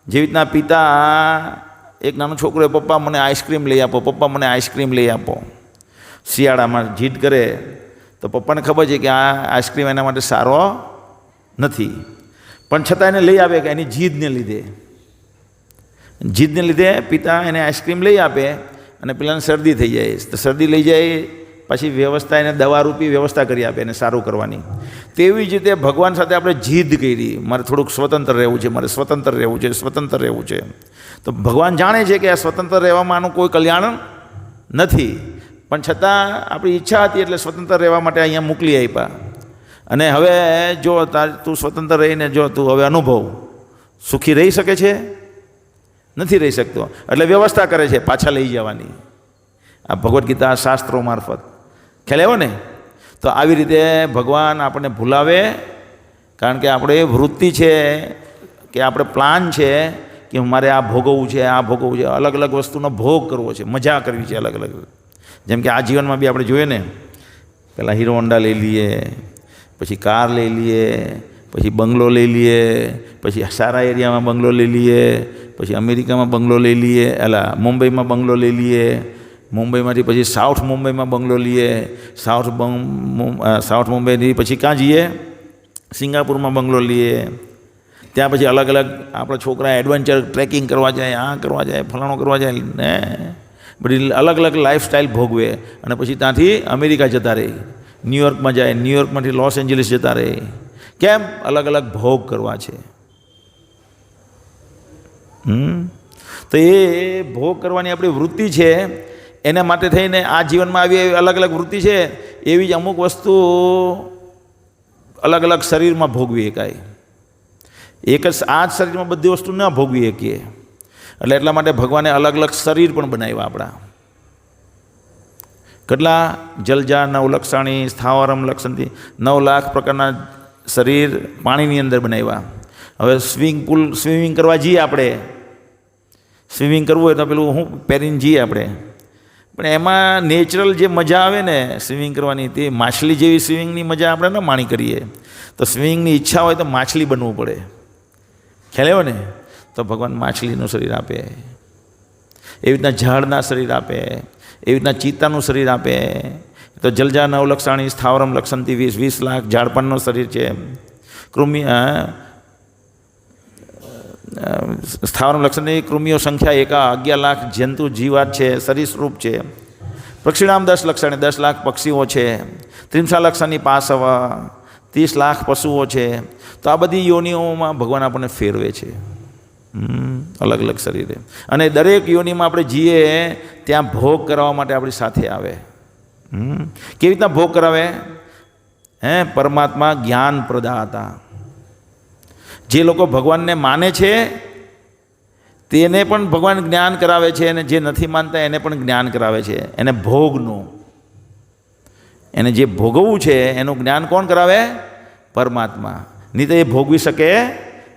રીતના પિતા, એક નાનો છોકરો, પપ્પા મને આઈસ્ક્રીમ લઈ આપો, પપ્પા મને આઈસ્ક્રીમ લઈ આપો. શિયાળામાં જીદ કરે તો પપ્પાને ખબર છે કે આ આઈસ્ક્રીમ એના માટે સારો નથી, પણ છતાં એને લઈ આપે કે એની જીદને લીધે પિતા એને આઈસ્ક્રીમ લઈ આપે, અને પેલાને શરદી થઈ જાય. તો શરદી લઈ જાય પછી વ્યવસ્થા, એને દવારૂપી વ્યવસ્થા કરી આપે એને સારું કરવાની. તેવી જ રીતે ભગવાન સાથે આપણે જીદ કરી, મારે થોડુંક સ્વતંત્ર રહેવું છે, મારે સ્વતંત્ર રહેવું છે. તો ભગવાન જાણે છે કે આ સ્વતંત્ર રહેવામાં આનું કોઈ કલ્યાણ નથી, પણ છતાં આપણી ઈચ્છા હતી એટલે સ્વતંત્ર રહેવા માટે અહીંયા મોકલી આપ્યા. અને હવે જો તું સ્વતંત્ર રહીને જો તું હવે અનુભવ, સુખી રહી શકે છે? નથી રહી શકતો. એટલે વ્યવસ્થા કરે છે પાછા લઈ જવાની, આ ભગવદ્ ગીતા શાસ્ત્રો મારફત. ખ્યાલ આવ્યો ને? તો આવી રીતે ભગવાન આપણને ભૂલાવે, કારણ કે આપણે વૃત્તિ છે કે આપણે પ્લાન છે કે મારે આ ભોગવવું છે, અલગ અલગ વસ્તુનો ભોગ કરવો છે, મજા કરવી છે અલગ અલગ. જેમ કે આ જીવનમાં બી આપણે જોઈએ ને, પહેલાં હીરો હોન્ડા લઈ લઈએ, પછી કાર લઈ લઈએ, પછી બંગલો લઈ લઈએ, પછી સારા એરિયામાં બંગલો લઈ લઈએ, પછી અમેરિકામાં બંગલો લઈ લઈએ, મુંબઈમાં બંગલો લઈ લઈએ, મુંબઈમાંથી પછી સાઉથ મુંબઈમાં બંગલો લઈએ, સાઉથ મુંબઈથી પછી ક્યાં જઈએ? સિંગાપુરમાં બંગલો લઈએ. ત્યાં પછી અલગ અલગ આપણા છોકરા એડવેન્ચર ટ્રેકિંગ કરવા જાય, આ કરવા જાય, ફલાણો કરવા જાય ને બધી અલગ અલગ લાઈફસ્ટાઈલ ભોગવે, અને પછી ત્યાંથી અમેરિકા જતા રહે, ન્યૂયોર્કમાં જાય, ન્યૂયોર્કમાંથી લોસ એન્જલિસ જતા રહે. કેમ? અલગ અલગ ભોગ કરવા છે. તો એ ભોગ કરવાની આપણી વૃત્તિ છે, એના માટે થઈને આ જીવનમાં આવી અલગ અલગ વૃત્તિ છે. એવી જ અમુક વસ્તુ અલગ અલગ શરીરમાં ભોગવી શકાય. એક જ આ જ શરીરમાં બધી વસ્તુ ન ભોગવી શકીએ. એટલે એટલા માટે ભગવાને અલગ અલગ શરીર પણ બનાવ્યા આપણા. કેટલા? જલજા 9 લક્ષાણી સ્થાવરમ લક્ષંતી, 9 લાખ પ્રકારના શરીર પાણીની અંદર બનાવ્યા. હવે સ્વિમિંગ કરવા જઈએ આપણે, સ્વિમિંગ કરવું હોય તો પેલું હું પહેરીને જઈએ આપણે, પણ એમાં નેચરલ જે મજા આવે ને સ્વિમિંગ કરવાની, તે માછલી જેવી સ્વિમિંગની મજા આપણે ન માણી કરીએ. તો સ્વિમિંગની ઈચ્છા હોય તો માછલી બનવું પડે. ખ્યાલ આવ્યો ને? તો ભગવાન માછલીનું શરીર આપે, એવી રીતના ઝાડના શરીર આપે, એવી રીતના ચિત્તાનું શરીર આપે. તો જલજા 9 લક્ષાણી સ્થાવરમ લક્ષંતી 20 લાખ ઝાડપાનનું શરીર છે. સ્થાવરમ લક્ષણની કૃમિઓ સંખ્યા 11 લાખ જંતુ જીવાત છે, સરીસૃપ છે. પક્ષીણામ 10 લક્ષાણી 10 લાખ પક્ષીઓ છે. ત્રિમસા લક્ષણની પાસવ 30 લાખ પશુઓ છે. તો આ બધી યોનિઓમાં ભગવાન આપણને ફેરવે છે અલગ અલગ શરીરે, અને દરેક યોનિમાં આપણે જઈએ ત્યાં ભોગ કરવા માટે આપણી સાથે આવે. કેવી રીતના ભોગ કરાવે? પરમાત્મા જ્ઞાન પ્રદાતા. જે લોકો ભગવાનને માને છે તેને પણ ભગવાન જ્ઞાન કરાવે છે, અને જે નથી માનતા એને પણ જ્ઞાન કરાવે છે. એને ભોગનું, એને જે ભોગવવું છે એનું જ્ઞાન કોણ કરાવે? પરમાત્મા. નહીં તો એ ભોગવી શકે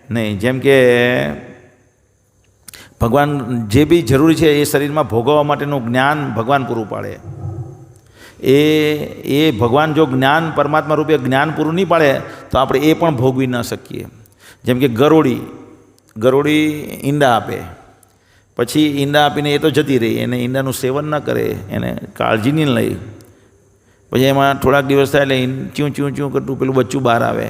નહીં. જેમ કે ભગવાન જે બી જરૂરી છે એ શરીરમાં ભોગવવા માટેનું જ્ઞાન ભગવાન પૂરું પાડે. એ ભગવાન જો જ્ઞાન પરમાત્મા રૂપે જ્ઞાન પૂરું નહીં પાડે તો આપણે એ પણ ભોગવી ન શકીએ. જેમ કે ગરોળી ઈંડા આપે, પછી ઈંડા આપીને એ તો જતી રહી, એને ઈંડાનું સેવન ન કરે, એને કાળજી નહીં લઈ, પછી એમાં થોડાક દિવસ થાય એટલે ચ્યું ચ્યું ચ્યું કરતું પેલું બચ્ચું બહાર આવે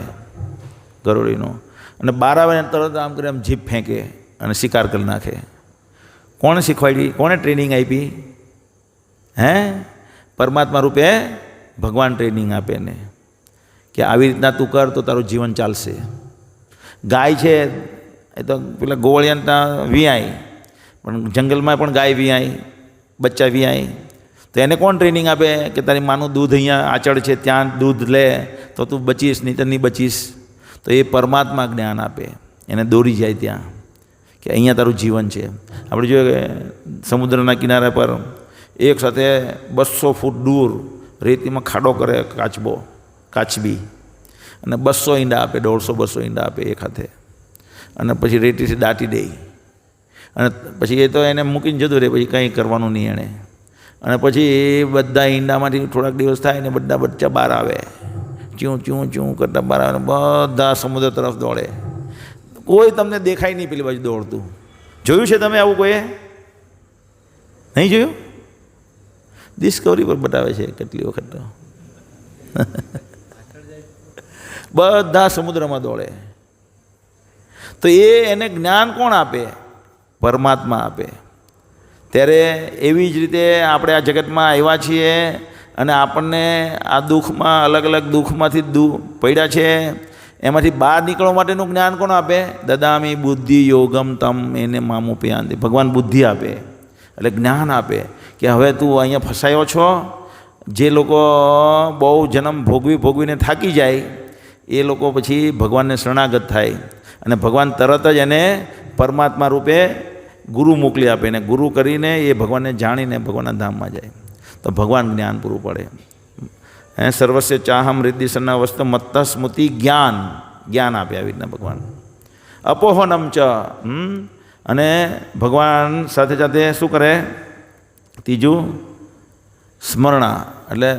ગરોળીનું, અને બહાર આવે ને તરત આમ કરે, આમ જીભ ફેંકે અને શિકાર કરી નાખે. કોણે શીખવાડી? કોણે ટ્રેનિંગ આપી? હે? પરમાત્મા રૂપે ભગવાન ટ્રેનિંગ આપે ને કે આવી રીતના તું કર તો તારું જીવન ચાલશે. ગાય છે એ તો પેલા ગોવળિયાના વિયાય, પણ જંગલમાં પણ ગાય વિયાય, બચ્ચા વિયાય, તો એને કોણ ટ્રેનિંગ આપે કે તારી માનું દૂધ અહીંયા આચળ છે ત્યાં દૂધ લે તો તું બચીશ, નહીં તો નહીં બચીશ. તો એ પરમાત્મા જ્ઞાન આપે, એને દોરી જાય ત્યાં કે અહીંયા તારું જીવન છે. આપણે જોઈએ કે સમુદ્રના કિનારા પર એક સાથે 200 ફૂટ દૂર રેતીમાં ખાડો કરે કાચબી, અને 200 ઈંડા આપે, 150-200 ઈંડા આપે એક હાથે, અને પછી રેતીથી દાટી દે, અને પછી એ તો એને મૂકીને જતું રહે, પછી કંઈ કરવાનું નહીં એણે. અને પછી એ બધા ઈંડામાંથી થોડાક દિવસ થાય ને બધા બચ્ચા બહાર આવે, ચ્યું ચ્યું ચ્યું કરતા બહાર આવે, બધા સમુદ્ર તરફ દોડે. કોઈ તમને દેખાય નહીં પેલી બાજુ દોડતું. જોયું છે તમે આવું? કોઈએ નહીં જોયું? ડિસ્કવરી પર બતાવે છે કેટલી વખત તો બધા સમુદ્રમાં દોડે. તો એને જ્ઞાન કોણ આપે? પરમાત્મા આપે. ત્યારે એવી જ રીતે આપણે આ જગતમાં આવ્યા છીએ અને આપણને આ દુઃખમાં અલગ અલગ દુઃખમાંથી પડ્યા છે, એમાંથી બહાર નીકળવા માટેનું જ્ઞાન કોણ આપે? દદામી બુદ્ધિ યોગમ તમ એને મામુપયાંતિ. ભગવાન બુદ્ધિ આપે એટલે જ્ઞાન આપે કે હવે તું અહીંયા ફસાયો છો. જે લોકો બહુ જન્મ ભોગવીને થાકી જાય એ લોકો પછી ભગવાનને શરણાગત થાય, અને ભગવાન તરત જ એને પરમાત્મા રૂપે ગુરુ મોકલી આપે, ને ગુરુ કરીને એ ભગવાનને જાણીને ભગવાનના ધામમાં જાય. તો ભગવાન જ્ઞાન પૂરું પડે. સર્વસ્ય ચાહમ રિદ્ધિ સન્ના વસ્ત મત્ત સ્મૃતિ જ્ઞાન આપે આવી રીતના ભગવાન. અપોહનમ ચ, અને ભગવાન સાથે સાથે શું કરે? ત્રીજું સ્મરણા, એટલે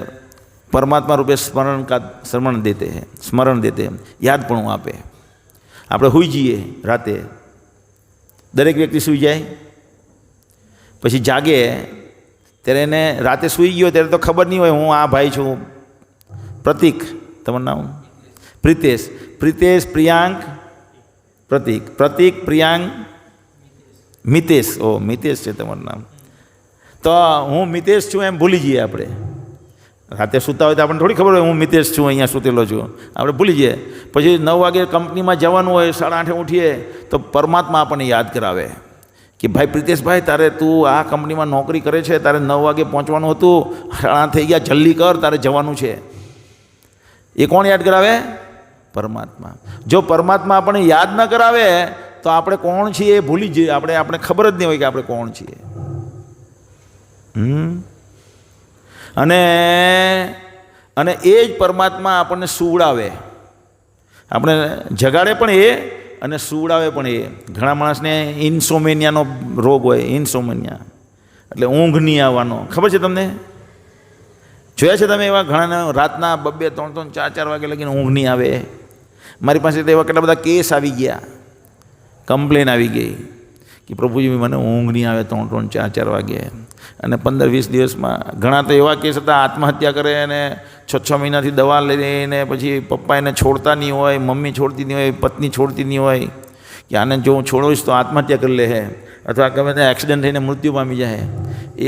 પરમાત્મા રૂપે સ્મરણ દેતે યાદપણું આપે. આપણે સૂઈ જઈએ રાતે, દરેક વ્યક્તિ સૂઈ જાય, પછી જાગે ત્યારે એને રાતે સૂઈ ગયો ત્યારે તો ખબર નહીં હોય હું આ ભાઈ છું. પ્રતિક, તમારું નામ? પ્રિતેશ, પ્રિયાંક, પ્રતિક, પ્રિયાંક, મિતેશ. મિતેશ છે તમારું નામ. તો હું મિતેશ છું એમ ભૂલી જઈએ આપણે. રાતે સૂતા હોય તો આપણને થોડી ખબર હોય હું મિતેશ છું, અહીંયા સૂતેલો છું, આપણે ભૂલી જઈએ. પછી 9 વાગે કંપનીમાં જવાનું હોય, 8:30 ઉઠીએ તો પરમાત્મા આપણને યાદ કરાવે કે ભાઈ પ્રિતેશભાઈ, તારે તું આ કંપનીમાં નોકરી કરે છે, તારે 9 વાગે પહોંચવાનું હતું, 8:30 થઈ ગયા, જલ્દી કર, તારે જવાનું છે. એ કોણ યાદ કરાવે? પરમાત્મા. જો પરમાત્મા આપણને યાદ ન કરાવે તો આપણે કોણ છીએ એ ભૂલી જઈએ. આપણે ખબર જ નહીં હોય કે આપણે કોણ છીએ. અને એ જ પરમાત્મા આપણને સુવડાવે. આપણે જગાડે પણ એ અને સુવડાવે પણ એ. ઘણા માણસને ઇન્સોમેનિયાનો રોગ હોય. ઇન્સોમેનિયા એટલે ઊંઘ નહીં આવવાનો. ખબર છે તમને? જોયા છે તમે એવા ઘણાને રાતના 2-2, 3-3, 4-4 વાગે લગીને ઊંઘ નહીં આવે? મારી પાસે તો એવા કેટલા બધા કેસ આવી ગયા, કમ્પ્લેન આવી ગઈ કે પ્રભુજી મને ઊંઘ નહીં આવે 3-3, 4-4 વાગે. અને 15-20 દિવસમાં ઘણા તો એવા કેસ હતા, આત્મહત્યા કરે અને 6-6 મહિનાથી દવા લઈને પછી પપ્પા એને છોડતા નહીં હોય, મમ્મી છોડતી નહીં હોય, પત્ની છોડતી નહીં હોય કે આને જો હું છોડીશ તો આત્મહત્યા કરી લે, અથવા ગમે તે એક્સિડન્ટ થઈને મૃત્યુ પામી જાય.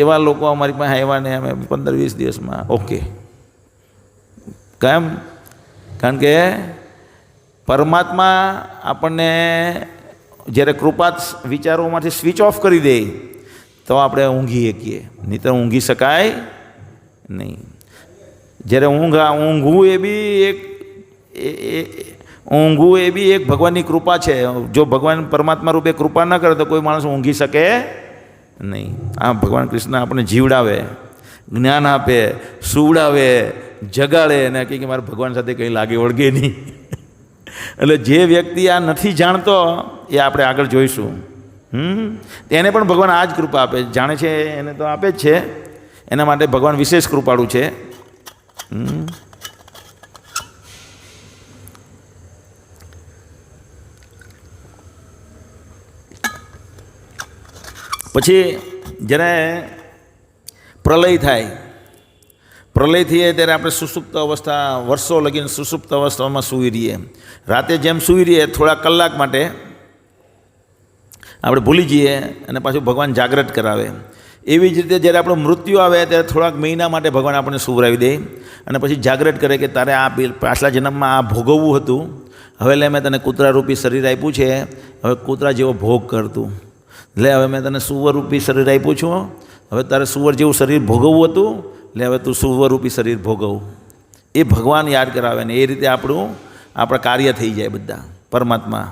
એવા લોકો અમારી પાસે આવ્યા ને અમે 15-20 દિવસમાં ઓકે. કેમ? કારણ કે પરમાત્મા આપણને જ્યારે કૃપા વિચારોમાંથી સ્વિચ ઓફ કરી દે તો આપણે ઊંઘી શકીએ, નહીં તો ઊંઘી શકાય નહીં. જ્યારે ઊંઘવું એ બી એક ભગવાનની કૃપા છે. જો ભગવાન પરમાત્મા રૂપે કૃપા ન કરે તો કોઈ માણસ ઊંઘી શકે નહીં. આ ભગવાન કૃષ્ણ આપણને જીવડાવે, જ્ઞાન આપે, સુવડાવે, જગાડે અને કહે કે મારે ભગવાન સાથે કંઈ લાગે વળગે નહીં. એટલે જે વ્યક્તિ આ નથી જાણતો એ આપણે આગળ જોઈશું. એને પણ ભગવાન આ જ કૃપા આપે, જાણે છે એને તો આપે જ છે, એના માટે ભગવાન વિશેષ કૃપાળુ છે. પછી જ્યારે પ્રલય થાય, પ્રલય થઈએ ત્યારે આપણે સુષુપ્ત અવસ્થા, વર્ષો લગીને સુષુપ્ત અવસ્થામાં સૂઈ રહીએ. રાતે જેમ સૂઈ રહીએ થોડા કલાક માટે આપણે ભૂલી જઈએ અને પાછું ભગવાન જાગ્રત કરાવે. એવી જ રીતે જ્યારે આપણું મૃત્યુ આવે ત્યારે થોડાક મહિના માટે ભગવાન આપણને સુવરાવી દે અને પછી જાગ્રત કરે કે તારે આ પાછલા જન્મમાં આ ભોગવવું હતું, હવે લે મેં તને કૂતરારૂપી શરીર આપ્યું છે, હવે કૂતરા જેવો ભોગ કરતું. લે હવે મેં તને સુવરરૂપી શરીર આપ્યું છું, હવે તારે સુવર જેવું શરીર ભોગવવું હતું, લે હવે તું સુવરરૂપી શરીર ભોગવ. એ ભગવાન યાદ કરાવે ને એ રીતે આપણા કાર્ય થઈ જાય બધા પરમાત્મા.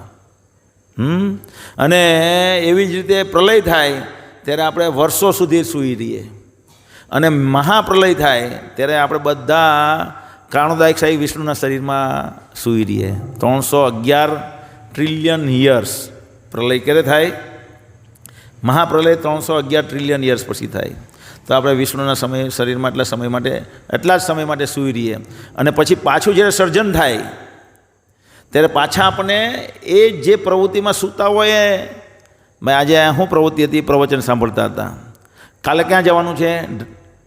અને એવી જ રીતે પ્રલય થાય ત્યારે આપણે વર્ષો સુધી સૂઈ રહીએ અને મહાપ્રલય થાય ત્યારે આપણે બધા કારણોદાયક સાહેબ વિષ્ણુના શરીરમાં સૂઈ રહીએ. 311 ટ્રિલિયન યર્સ પ્રલય ક્યારે થાય? મહાપ્રલય 311 ટ્રિલિયન યર્સ પછી થાય. તો આપણે વિષ્ણુના શરીરમાં એટલા જ સમય માટે સૂઈ રહીએ અને પછી પાછું જ્યારે સર્જન થાય ત્યારે પાછા આપણને એ જે પ્રવૃત્તિમાં સૂતા હોય, મેં આજે શું પ્રવૃત્તિ હતી? પ્રવચન સાંભળતા હતા. કાલે ક્યાં જવાનું છે?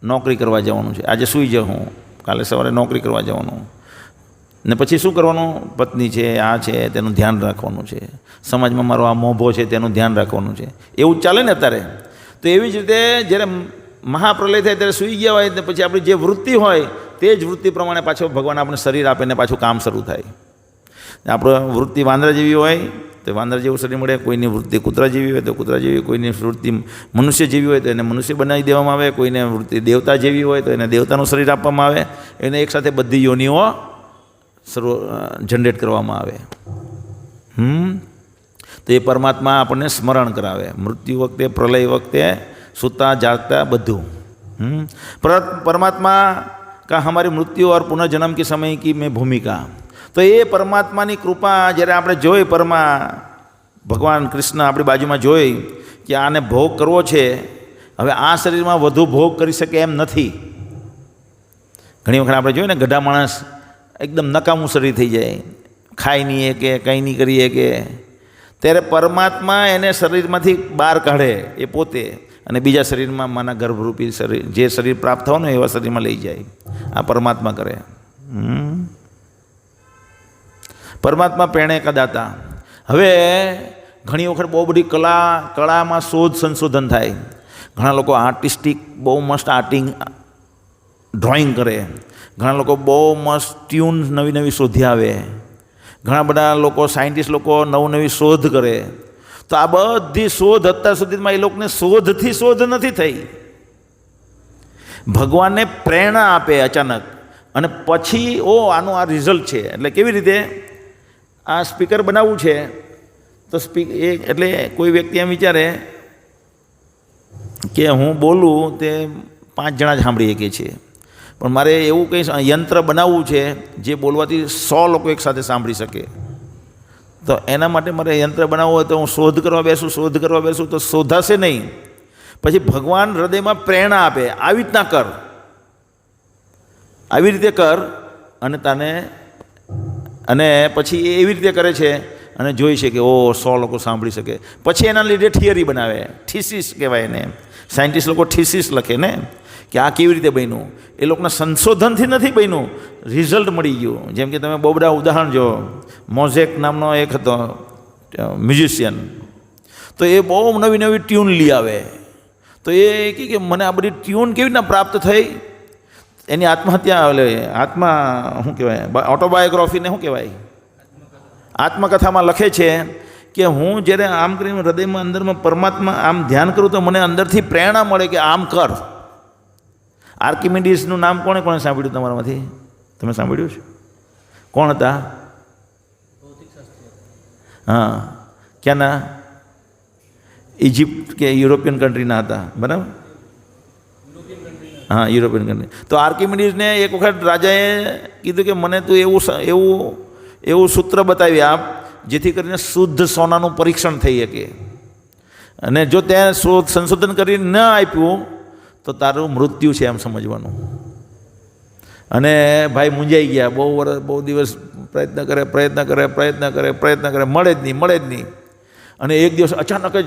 નોકરી કરવા જવાનું છે. આજે સૂઈ જાઉં, કાલે સવારે નોકરી કરવા જવાનું. ને પછી શું કરવાનું? પત્ની છે, આ છે, તેનું ધ્યાન રાખવાનું છે. સમાજમાં મારો આ મોભો છે તેનું ધ્યાન રાખવાનું છે. એવું જ ચાલે ને અત્યારે. તો એવી જ રીતે જ્યારે મહાપ્રલય થાય ત્યારે સૂઈ ગયા હોય પછી આપણી જે વૃત્તિ હોય તે જ વૃત્તિ પ્રમાણે પાછો ભગવાન આપણે શરીર આપે ને પાછું કામ શરૂ થાય. આપણે વૃત્તિ વાંદરા જેવી હોય તો વાંદરા જેવું શરીર મળે, કોઈની વૃત્તિ કૂતરા જેવી હોય તો કૂતરા જેવી, કોઈની વૃત્તિ મનુષ્ય જેવી હોય તો એને મનુષ્ય બનાવી દેવામાં આવે, કોઈને વૃત્તિ દેવતા જેવી હોય તો એને દેવતાનું શરીર આપવામાં આવે. એને એકસાથે બધી યોનિઓ જનરેટ કરવામાં આવે. તો એ પરમાત્મા આપણને સ્મરણ કરાવે મૃત્યુ વખતે, પ્રલય વખતે, સૂતા જાગતા બધું. परमात्मा का हमारी मृत्यु और पुनर्जन्म के समय की में भूमिका, तो ये परमात्मा की कृपा जयरे आपणे जोई परमा भगवान कृष्ण अपनी बाजू में जोई कि आने भोग करवो छे, हवे आ शरीर में वधु भोग करी सके एम नथी। घणी वखत आपणे जोईए ने गधा माणस एकदम नकामू शरीर थई जाए, खाई नहीं के कहीं नहीं करी के, त्यारे परमात्मा एने शरीर में बहार काढ़े ए पोते अने बीजा शरीर में माना गर्भरूपी शरीर जे शरीर प्राप्त थो ने एवा शरीर में लई जाए। आ परमात्मा करे। परमात्मा प्रेणे का दाता। हवे घणी वखत बहु बड़ी कला में शोध संशोधन थाय। घणा लोग आर्टिस्टिक बहु मस्त आर्टिंग ड्रॉइंग करे, घणा लोग बहु मस्त ट्यून नवी नवी शोधी आवे, घणा बधा लोग साइंटिस्ट लोग नव नवी शोध करे। तो आ बधी शोध अत्यार सुधीमां ए लोकने शोधथी शोध नथी थई, भगवान ने प्रेरणा आपे अचानक अने पछी ओ आनो आ रिजल्ट छे। एटले केवी रीते आ स्पीकर बनाववुं छे तो एटले कोई व्यक्ति एम विचारे कि हूँ बोलूँ ते 5 जणा ज सांभळी शके छे, पण मारे एवुं कंई यंत्र बनाववुं छे जे बोलवाथी 100 लोग एक साथे सांभळी शके। तो एना माटे मारे यंत्र बनाववुं होय तो हूँ शोध करवा बेसूँ तो शोधाशे नहीं। पछी भगवान हृदय में प्रेरणा आपे, आवी रीतना कर, आवी रीते कर अने तने अने पछी एवी रीते करे छे अने जोई छे कि ओ 100 लोग सांभळी शके। पछी एना लीधे थियरी बनावे, थीसिस कहेवाय ने, साइंटिस्ट लोग थीसिस लखे ने कि आ केवी रीते बन्युं। ए लोकना संशोधनथी नथी बन्युं, रिजल्ट मळी गयुं। जेम के तमे बहु बधा उदाहरण जो मोजेक नामनो एक हतो म्यूजिशियन, तो ये बहु नवी नवी ट्यून ली आवे। तो ये कि मने आ बधी ट्यून केवी रीतना प्राप्त थई, एनी आत्महत्या आत्मा शुं कहेवाय ऑटोबायोग्राफी ने शुं कहेवाय आत्मकथा में लखे छे कि हूँ जयरे आम करीने हृदय में अंदर में परमात्मा आम ध्यान करूँ तो मने अंदरथी प्रेरणा मळे कि आम कर। आर्किमिडीसनुं नाम कोणे कोणे सांभळ्युं तमारामांथी? तमे सांभळ्युं छे? कोण हता? हाँ, क्यांना? इजिप्ट के यूरोपियन कंट्रीना हता, बराबर? हाँ, यूरोपियन कंट्री। तो आर्किमिडीस ने एक वखत राजाए कीधुं कि मने तू एवं सूत्र बतावी आप जेथी करीने शुद्ध सोनानुं परीक्षण थई शके। અને જો ત્યાં સંશોધન કરીને ન આપ્યું તો તારું મૃત્યુ છે એમ સમજવાનું. અને ભાઈ મૂંઝાઈ ગયા, બહુ દિવસ પ્રયત્ન કરે, મળે જ નહીં. અને એક દિવસ અચાનક જ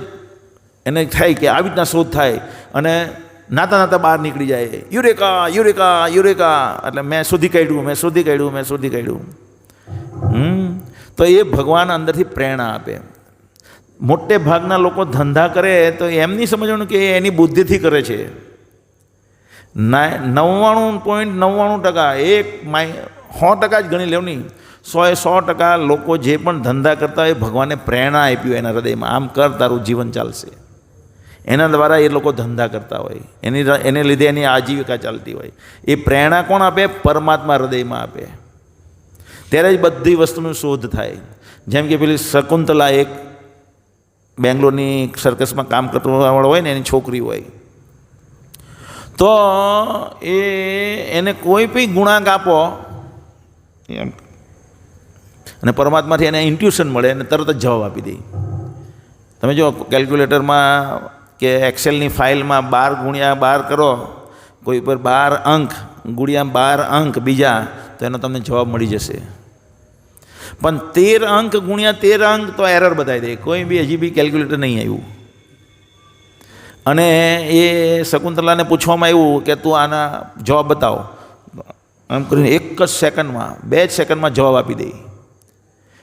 એને થાય કે આવી રીતના શોધ થાય અને નાતા બહાર નીકળી જાય, યુરેકા. એટલે મેં શોધી કાઢ્યું. તો એ ભગવાન અંદરથી પ્રેરણા આપે. મોટે ભાગના લોકો ધંધા કરે તો એમ નહીં સમજવાનું કે એની બુદ્ધિથી કરે છે. 99.99% 100% જ ગણી લેવું નહીં, 100% લોકો જે પણ ધંધા કરતા હોય ભગવાને પ્રેરણા આપ્યું એના હૃદયમાં, આમ કર તારું જીવન ચાલશે. એના દ્વારા એ લોકો ધંધા કરતા હોય, એને લીધે એની આજીવિકા ચાલતી હોય. એ પ્રેરણા કોણ આપે? પરમાત્મા હૃદયમાં આપે. ત્યારે જ બધી વસ્તુની શોધ થાય. જેમ કે પેલી શકુંતલા એક બેંગ્લોરની સર્કસમાં કામ કરતો હોય ને, એની છોકરી હોય, તો એને કોઈ પણ ગુણાંક આપો અને પરમાત્માથી એને ઇન્ટ્યુશન મળે અને તરત જ જવાબ આપી દે. તમે જો કેલ્ક્યુલેટરમાં કે એક્સેલની ફાઇલમાં 12 કરો, કોઈ પર 12 અંક ગુણ્યા 12 અંક બીજા, તો એનો તમને જવાબ મળી જશે. પણ 13 અંક ગુણ્યા 13 અંક તો એરર બતાવી દે, કોઈ બી હજી બી કેલ્ક્યુલેટર નહીં આવ્યું. અને એ શકુંતલાને પૂછવામાં આવ્યું કે તું આના જવાબ બતાવો, એમ કરીને 1 જ સેકન્ડમાં 2 જ સેકન્ડમાં જવાબ આપી દે.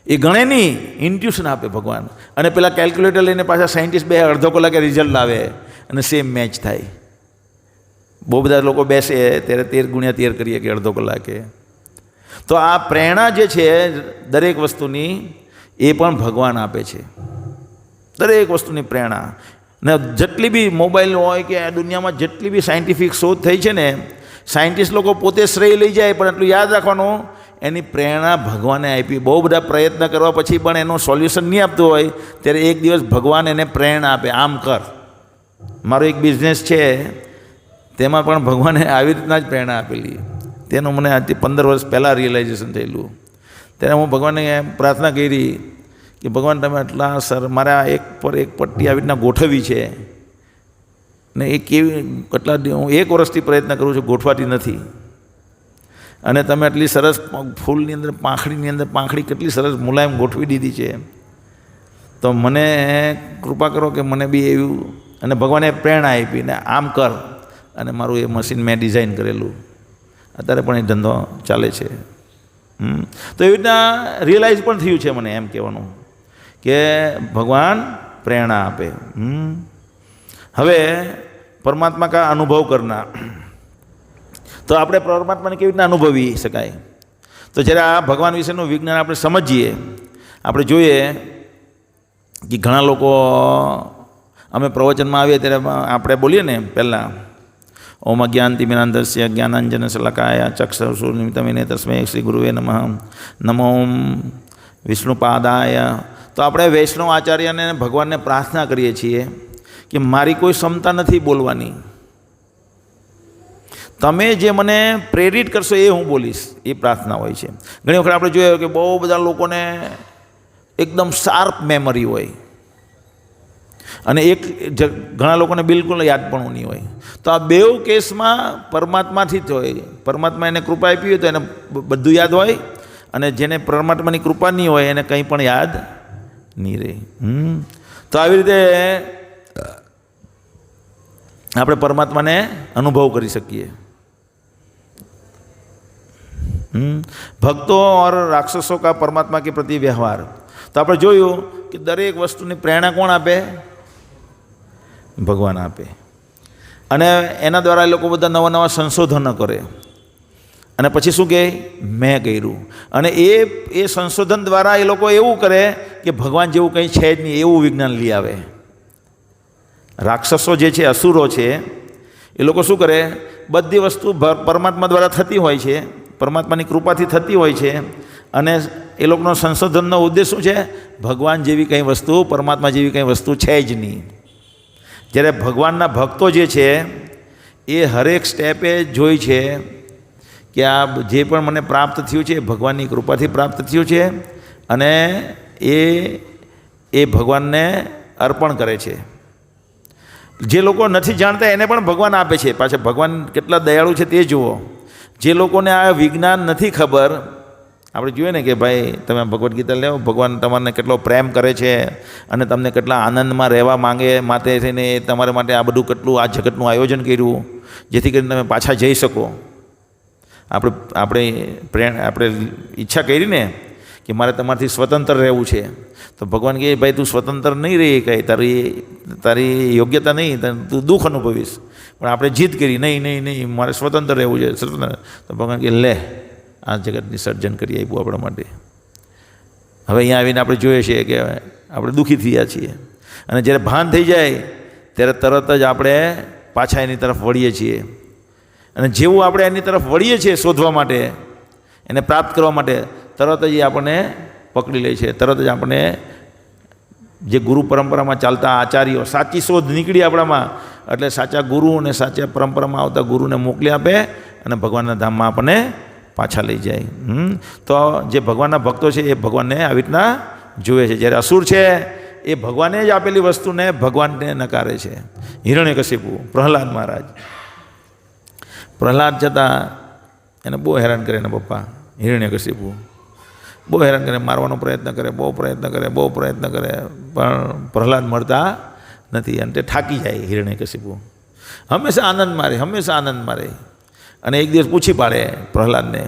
એ ગણે નહીં, ઇન્ટ્યુશન આપે ભગવાન. અને પેલા કેલ્ક્યુલેટર લઈને પાછા સાયન્ટિસ્ટ અડધો કલાકે રિઝલ્ટ લાવે અને સેમ મેચ થાય. બહુ બધા લોકો બેસે ત્યારે 13 ગુણ્યા 13 કરીએ કે અડધો કલાકે. તો આ પ્રેરણા જે છે દરેક વસ્તુની, એ પણ ભગવાન આપે છે. દરેક વસ્તુની પ્રેરણા. ને જેટલી બી મોબાઈલ હોય કે આ દુનિયામાં જેટલી બી સાયન્ટિફિક શોધ થઈ છે ને, સાયન્ટિસ્ટ લોકો પોતે શ્રેય લઈ જાય, પણ એટલું યાદ રાખવાનું એની પ્રેરણા ભગવાને આપી. બહુ બધા પ્રયત્ન કરવા પછી પણ એનું સોલ્યુશન નહીં આપતું હોય ત્યારે એક દિવસ ભગવાન એને પ્રેરણા આપે, આમ કર. મારો એક બિઝનેસ છે, તેમાં પણ ભગવાને આવી રીતના જ પ્રેરણા આપેલી. તેનું મને આજથી 15 વર્ષ પહેલાં રિયલાઇઝેશન થયેલું. ત્યારે હું ભગવાનને પ્રાર્થના કરી કે ભગવાન તમે આટલા મારે આ એક પર એક પટ્ટી આવી રીતના ગોઠવવી છે ને એ કેવી હું 1 વર્ષથી પ્રયત્ન કરું છું, ગોઠવાતી નથી. અને તમે આટલી સરસ ફૂલની અંદર પાંખડી કેટલી સરસ મુલાયમ ગોઠવી દીધી છે, તો મને કૃપા કરો કે મને બી એવું. અને ભગવાને પ્રેરણા આપી ને આમ કર, અને મારું એ મશીન મેં ડિઝાઇન કરેલું, અત્યારે પણ એ ધંધો ચાલે છે. તો એવી રીતના રિયલાઇઝ પણ થયું છે મને, એમ કહેવાનું કે ભગવાન પ્રેરણા આપે. હવે પરમાત્મા કા અનુભવ કરના, તો આપણે પરમાત્માને કેવી રીતના અનુભવી શકાય? તો જ્યારે આ ભગવાન વિશેનું વિજ્ઞાન આપણે સમજીએ, આપણે જોઈએ કે ઘણા લોકો, અમે પ્રવચનમાં આવીએ ત્યારે આપણે બોલીએ ને પહેલાં, ઓમ જ્ઞાનતિમિરાંધસ્ય જ્ઞાનાંજન શલાકાય ચક્ષુર્મિલિતમેન તસ્મૈ શ્રી ગુરુવે નમઃ, નમો વિષ્ણુપાદાય. તો આપણે વૈષ્ણવ આચાર્યને ભગવાનને પ્રાર્થના કરીએ છીએ કે મારી કોઈ ક્ષમતા નથી બોલવાની, તમે જે મને પ્રેરિત કરશો એ હું બોલીશ, એ પ્રાર્થના હોય છે. ઘણી વખત આપણે જોઈએ કે બહુ બધા લોકોને એકદમ શાર્પ મેમરી હોય અને ઘણા લોકોને બિલકુલ યાદ પણ નહીં હોય. તો આ બેઉ કેસમાં પરમાત્માથી જ હોય. પરમાત્મા એને કૃપા આપી હોય તો એને બધું યાદ હોય, અને જેને પરમાત્માની કૃપા નહીં હોય એને કંઈ પણ યાદ નહીં રહે. તો આવી રીતે આપણે પરમાત્માને અનુભવ કરી શકીએ. ભક્તો और રાક્ષસો કા પરમાત્મા કે પ્રતિ વ્યવહાર. તો આપણે જોયું કે દરેક વસ્તુની પ્રેરણા કોણ આપે? ભગવાન આપે. અને એના દ્વારા એ લોકો બધા નવા નવા સંશોધનો કરે, અને પછી શું કહે? મેં કર્યું. અને એ સંશોધન દ્વારા એ લોકો એવું કરે કે ભગવાન જેવું કંઈ છે જ નહીં એવું વિજ્ઞાન લઈ આવે. રાક્ષસો જે છે, અસુરો છે, એ લોકો શું કરે? બધી વસ્તુ પરમાત્મા દ્વારા થતી હોય છે, પરમાત્માની કૃપાથી થતી હોય છે, અને એ લોકોનો સંશોધનનો ઉદ્દેશ શું છે? ભગવાન જેવી કંઈ વસ્તુ, પરમાત્મા જેવી કંઈ વસ્તુ છે જ નહીં. જ્યારે ભગવાનના ભક્તો જે છે એ હરેક સ્ટેપે જોઈ છે કે આ જે પણ મને પ્રાપ્ત થયું છે એ ભગવાનની કૃપાથી પ્રાપ્ત થયું છે, અને એ ભગવાનને અર્પણ કરે છે. જે લોકો નથી જાણતા એને પણ ભગવાન આપે છે. પાછા ભગવાન કેટલા દયાળુ છે તે જુઓ. જે લોકોને આ વિજ્ઞાન નથી ખબર, આપણે જોઈએ ને કે ભાઈ તમે ભગવદ્ ગીતા લેવો, ભગવાન તમને કેટલો પ્રેમ કરે છે અને તમને કેટલા આનંદમાં રહેવા માંગે માટે થઈને તમારા માટે આ બધું કેટલું આ જગતનું આયોજન કર્યું જેથી કરીને તમે પાછા જઈ શકો. આપણે ઈચ્છા કરી ને કે મારે તમારાથી સ્વતંત્ર રહેવું છે, તો ભગવાન કહે ભાઈ તું સ્વતંત્ર નહીં રહી, કંઈ તારી યોગ્યતા નહીં, તું દુઃખ અનુભવીશ. પણ આપણે જીદ કરી નહીં મારે સ્વતંત્ર રહેવું છે, સ્વતંત્ર. તો ભગવાન કહે લે આ જગતની સર્જન કરી આપ્યું આપણા માટે. હવે અહીંયા આવીને આપણે જોઈએ છીએ કે આપણે દુઃખી થયા છીએ અને જ્યારે ભાન થઈ જાય ત્યારે તરત જ આપણે પાછા એની તરફ વળીએ છીએ. અને જેવું આપણે એની તરફ વળીએ છીએ શોધવા માટે, એને પ્રાપ્ત કરવા માટે, તરત જ એ આપણને પકડી લે છે. તરત જ આપણને જે ગુરુ પરંપરામાં ચાલતા આચાર્યો, સાચી શોધ નીકળી આપણામાં એટલે સાચા ગુરુ અને સાચા પરંપરામાં આવતા ગુરુને મોકલી આપે અને ભગવાનના ધામમાં આપણને પાછા લઈ જાય. તો જે ભગવાનના ભક્તો છે એ ભગવાનને આવી રીતના જુએ છે. જ્યારે અસુર છે એ ભગવાને જ આપેલી વસ્તુને ભગવાનને નકારે છે. હિરણ્યકશિપુ, પ્રહલાદ મહારાજ, પ્રહલાદ જતાં એને બહુ હેરાન કરે એના પપ્પા હિરણ્યકશિપુ, બહુ હેરાન કરે, મારવાનો પ્રયત્ન કરે, બહુ પ્રયત્ન કરે, પણ પ્રહલાદ મળતા નથી અને તે થાકી જાય. હિરણ્યકશિપુ હંમેશા આનંદ મારે અને એક દિવસ પૂછી પાડે પ્રહલાદને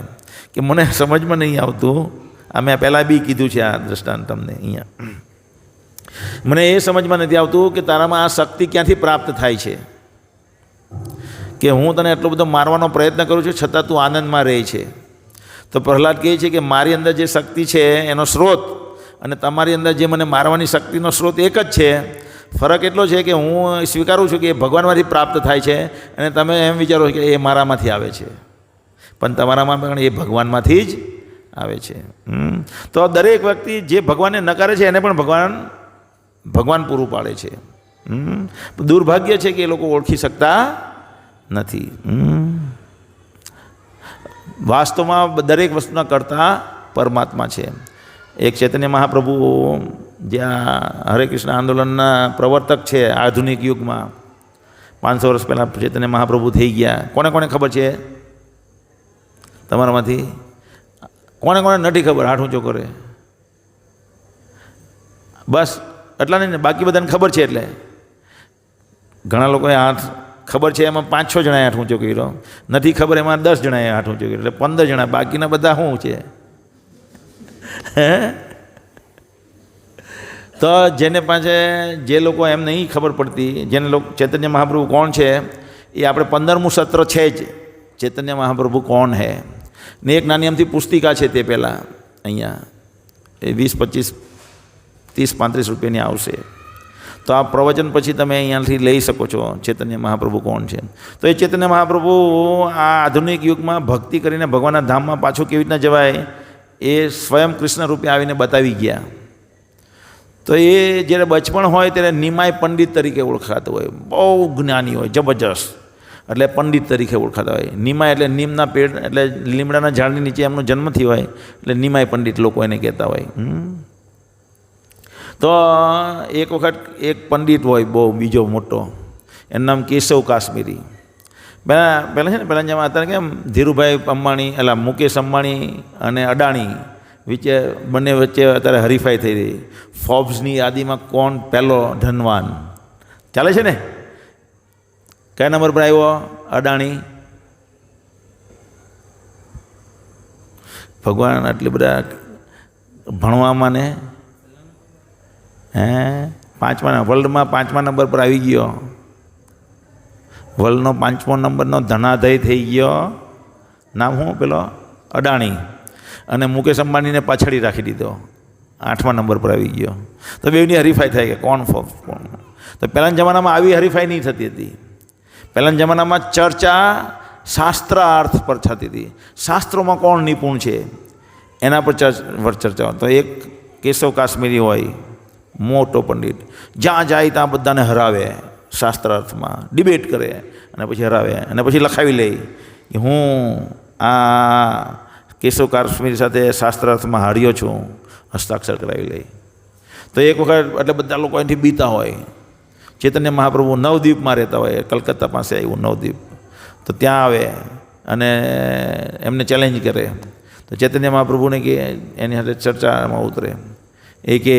કે મને સમજમાં નહીં આવતું, આ મેં પહેલાં બી કીધું છે આ દ્રષ્ટાંત તમને અહીંયા, મને એ સમજમાં નથી આવતું કે તારામાં આ શક્તિ ક્યાંથી પ્રાપ્ત થાય છે કે હું તને એટલો બધો મારવાનો પ્રયત્ન કરું છું છતાં તું આનંદમાં રહે છે. તો પ્રહલાદ કહે છે કે મારી અંદર જે શક્તિ છે એનો સ્ત્રોત અને તમારી અંદર જે મને મારવાની શક્તિનો સ્ત્રોત એક જ છે. ફરક એટલો છે કે હું સ્વીકારું છું કે એ ભગવાનમાંથી પ્રાપ્ત થાય છે અને તમે એમ વિચારો કે એ મારામાંથી આવે છે, પણ તમારામાં પણ એ ભગવાનમાંથી જ આવે છે. તો દરેક વ્યક્તિ જે ભગવાનને નકારે છે એને પણ ભગવાન પૂરું પાડે છે. દુર્ભાગ્ય છે કે એ લોકો ઓળખી શકતા નથી. વાસ્તવમાં દરેક વસ્તુના કરતા પરમાત્મા છે. એક ચૈતન્ય મહાપ્રભુ જ્યાં હરે કૃષ્ણ આંદોલનના પ્રવર્તક છે આધુનિક યુગમાં, 500 વર્ષ પહેલાં ચૈતન્ય મહાપ્રભુ થઈ ગયા. કોને ખબર છે તમારામાંથી? કોને નથી ખબર? હાથ ઊંચો કરે. બસ એટલા નહીં ને, બાકી બધાને ખબર છે. એટલે ઘણા લોકોએ હાથ ખબર છે એમાં 5-6 જણાએ હાથ ઊંચો કર્યો, નથી ખબર એમાં 10 જણાએ હાથ ઊંચો કર્યો, એટલે 15 જણા. બાકીના બધા શું છે? તો જેને પાસે જે લોકો એમ નહીં ખબર પડતી, જેને લોકો ચૈતન્ય મહાપ્રભુ કોણ છે એ આપણે 15મું સત્ર છે જ, ચૈતન્ય મહાપ્રભુ કોણ હે ને એક નાની અમથી પુસ્તિકા છે તે પહેલાં અહીંયા એ 20, 25, 30, 35 રૂપિયાની આવશે. તો આ પ્રવચન પછી તમે અહીંયાથી લઈ શકો છો ચૈતન્ય મહાપ્રભુ કોણ છે. તો એ ચૈતન્ય મહાપ્રભુ આ આધુનિક યુગમાં ભક્તિ કરીને ભગવાનના ધામમાં પાછું કેવી રીતના જવાય એ સ્વયં કૃષ્ણ રૂપે આવીને બતાવી ગયા. તો એ જ્યારે બચપણ હોય ત્યારે નિમાય પંડિત તરીકે ઓળખાતો હોય, બહુ જ્ઞાની હોય, જબરજસ્ત, એટલે પંડિત તરીકે ઓળખાતા હોય. નિમાય એટલે નીમના પેડ એટલે લીમડાના ઝાડની નીચે એમનો જન્મ થયો હોય એટલે નિમાય પંડિત લોકો એને કહેતા હોય. તો એક વખત એક પંડિત હોય બહુ બીજો મોટો, એનું નામ કેશવ કાશ્મીરી. પહેલાં છે ને પહેલાં જેમાં અત્યારે કેમ ધીરુભાઈ અંબાણી એટલે મુકેશ અંબાણી અને અડાણી બંને વચ્ચે અત્યારે હરીફાઈ થઈ રહી. ફોર્બ્સની યાદીમાં કોણ પહેલો ધનવાન ચાલે છે ને? કયા નંબર પર આવ્યો? અડાણી. ભગવાન આટલી બધા ભણવામાં ને વર્લ્ડમાં 5મા નંબર પર આવી ગયો. વર્લ્ડનો 5મો નંબરનો ધનાધય થઈ ગયો. નામ શું પેલો? અડાણી. અને મુકેશ અંબાણીને પાછળ રાખી દીધો, 8મા નંબર પર આવી ગયો. તો બેવની હરીફાઈ થાય કે કોણ ફોર્બ્સ કોણ. તો પહેલાંના જમાનામાં આવી હરીફાઈ નહીં થતી હતી. પહેલાંના જમાનામાં ચર્ચા શાસ્ત્રાર્થ પર થતી હતી. શાસ્ત્રોમાં કોણ નિપુણ છે એના પર ચર્ચા. તો એક કેશવ કાશ્મીરી હોય, મોટો પંડિત, જ્યાં જાય ત્યાં બધાને હરાવે શાસ્ત્રાર્થમાં, ડિબેટ કરે અને પછી હરાવે અને પછી લખાવી લે કે હું આ કેશવ કાશ્મીરી સાથે શાસ્ત્રાર્થમાં હાર્યો છું, હસ્તાક્ષર કરાવી લે. તો એક વખત એટલે બધા લોકો અહીંથી બીતા હોય. ચૈતન્ય મહાપ્રભુ નવદ્વીપમાં રહેતા હોય, કલકત્તા પાસે આવ્યું નવદ્વીપ, તો ત્યાં આવે અને એમને ચેલેન્જ કરે. તો ચૈતન્ય મહાપ્રભુને કે એની સાથે ચર્ચામાં ઉતરે. એ કહે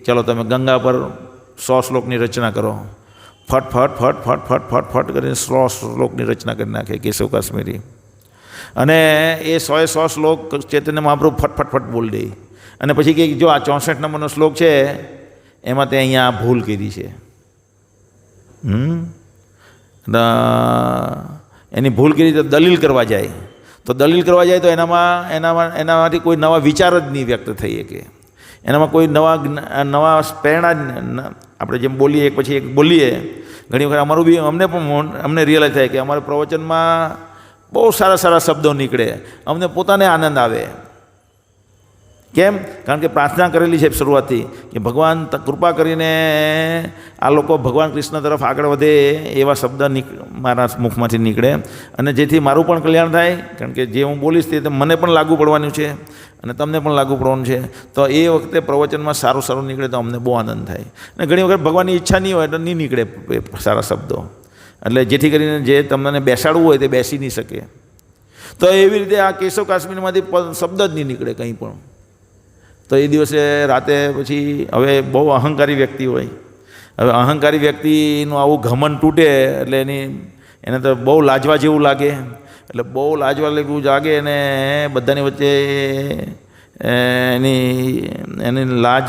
ચલો તમે ગંગા પર 100 શ્લોકની રચના કરો. ફટ ફટ ફટ ફટ ફટ ફટ ફટ કરીને 100 શ્લોકની રચના કરી નાખે કેશવ કાશ્મીરી. અને એ 100 શ્લોક ચૈતન્ય મહાપ્રભુ ફટ ફટ ફટ બોલી દે. અને પછી કહે જો આ 64 નંબરનો શ્લોક છે એમાં તે અહીંયા ભૂલ કરી છે. એની ભૂલ કરી તો દલીલ કરવા જાય. તો દલીલ કરવા જાય તો એનામાંથી કોઈ નવા વિચાર જ નહીં વ્યક્ત થઈ શકે. એનામાં કોઈ નવા પ્રેરણા આપણે જેમ બોલીએ એક પછી એક બોલીએ. ઘણી વખત અમારું બી અમને રિયલાઇઝ થાય કે અમારા પ્રવચનમાં બહુ સારા સારા શબ્દો નીકળે, અમને પોતાને આનંદ આવે. કેમ? કારણ કે પ્રાર્થના કરેલી છે શરૂઆતથી કે ભગવાન કૃપા કરીને આ લોકો ભગવાન કૃષ્ણ તરફ આગળ વધે એવા શબ્દ મારા મુખમાંથી નીકળે, અને જેથી મારું પણ કલ્યાણ થાય. કારણ કે જે હું બોલીશ તે મને પણ લાગુ પડવાનું છે અને તમને પણ લાગુ પડવાનું છે. તો એ વખતે પ્રવચનમાં સારું સારું નીકળે તો અમને બહુ આનંદ થાય. અને ઘણી વખત ભગવાનની ઈચ્છા નહીં હોય તો નહીં નીકળે સારા શબ્દો, એટલે જેથી કરીને જે તમને બેસાડવું હોય તે બેસી નહીં શકે. તો એવી રીતે આ કેશવ કાશ્મીરમાંથી શબ્દ જ નહીં નીકળે કંઈ પણ. તો એ દિવસે રાતે પછી હવે બહુ અહંકારી વ્યક્તિ હોય, હવે અહંકારી વ્યક્તિનું આવું ઘમંડ તૂટે એટલે એને તો બહુ લાજવા જેવું લાગે. એટલે બહુ લાજવા જેવું લાગે અને બધાની વચ્ચે એની લાજ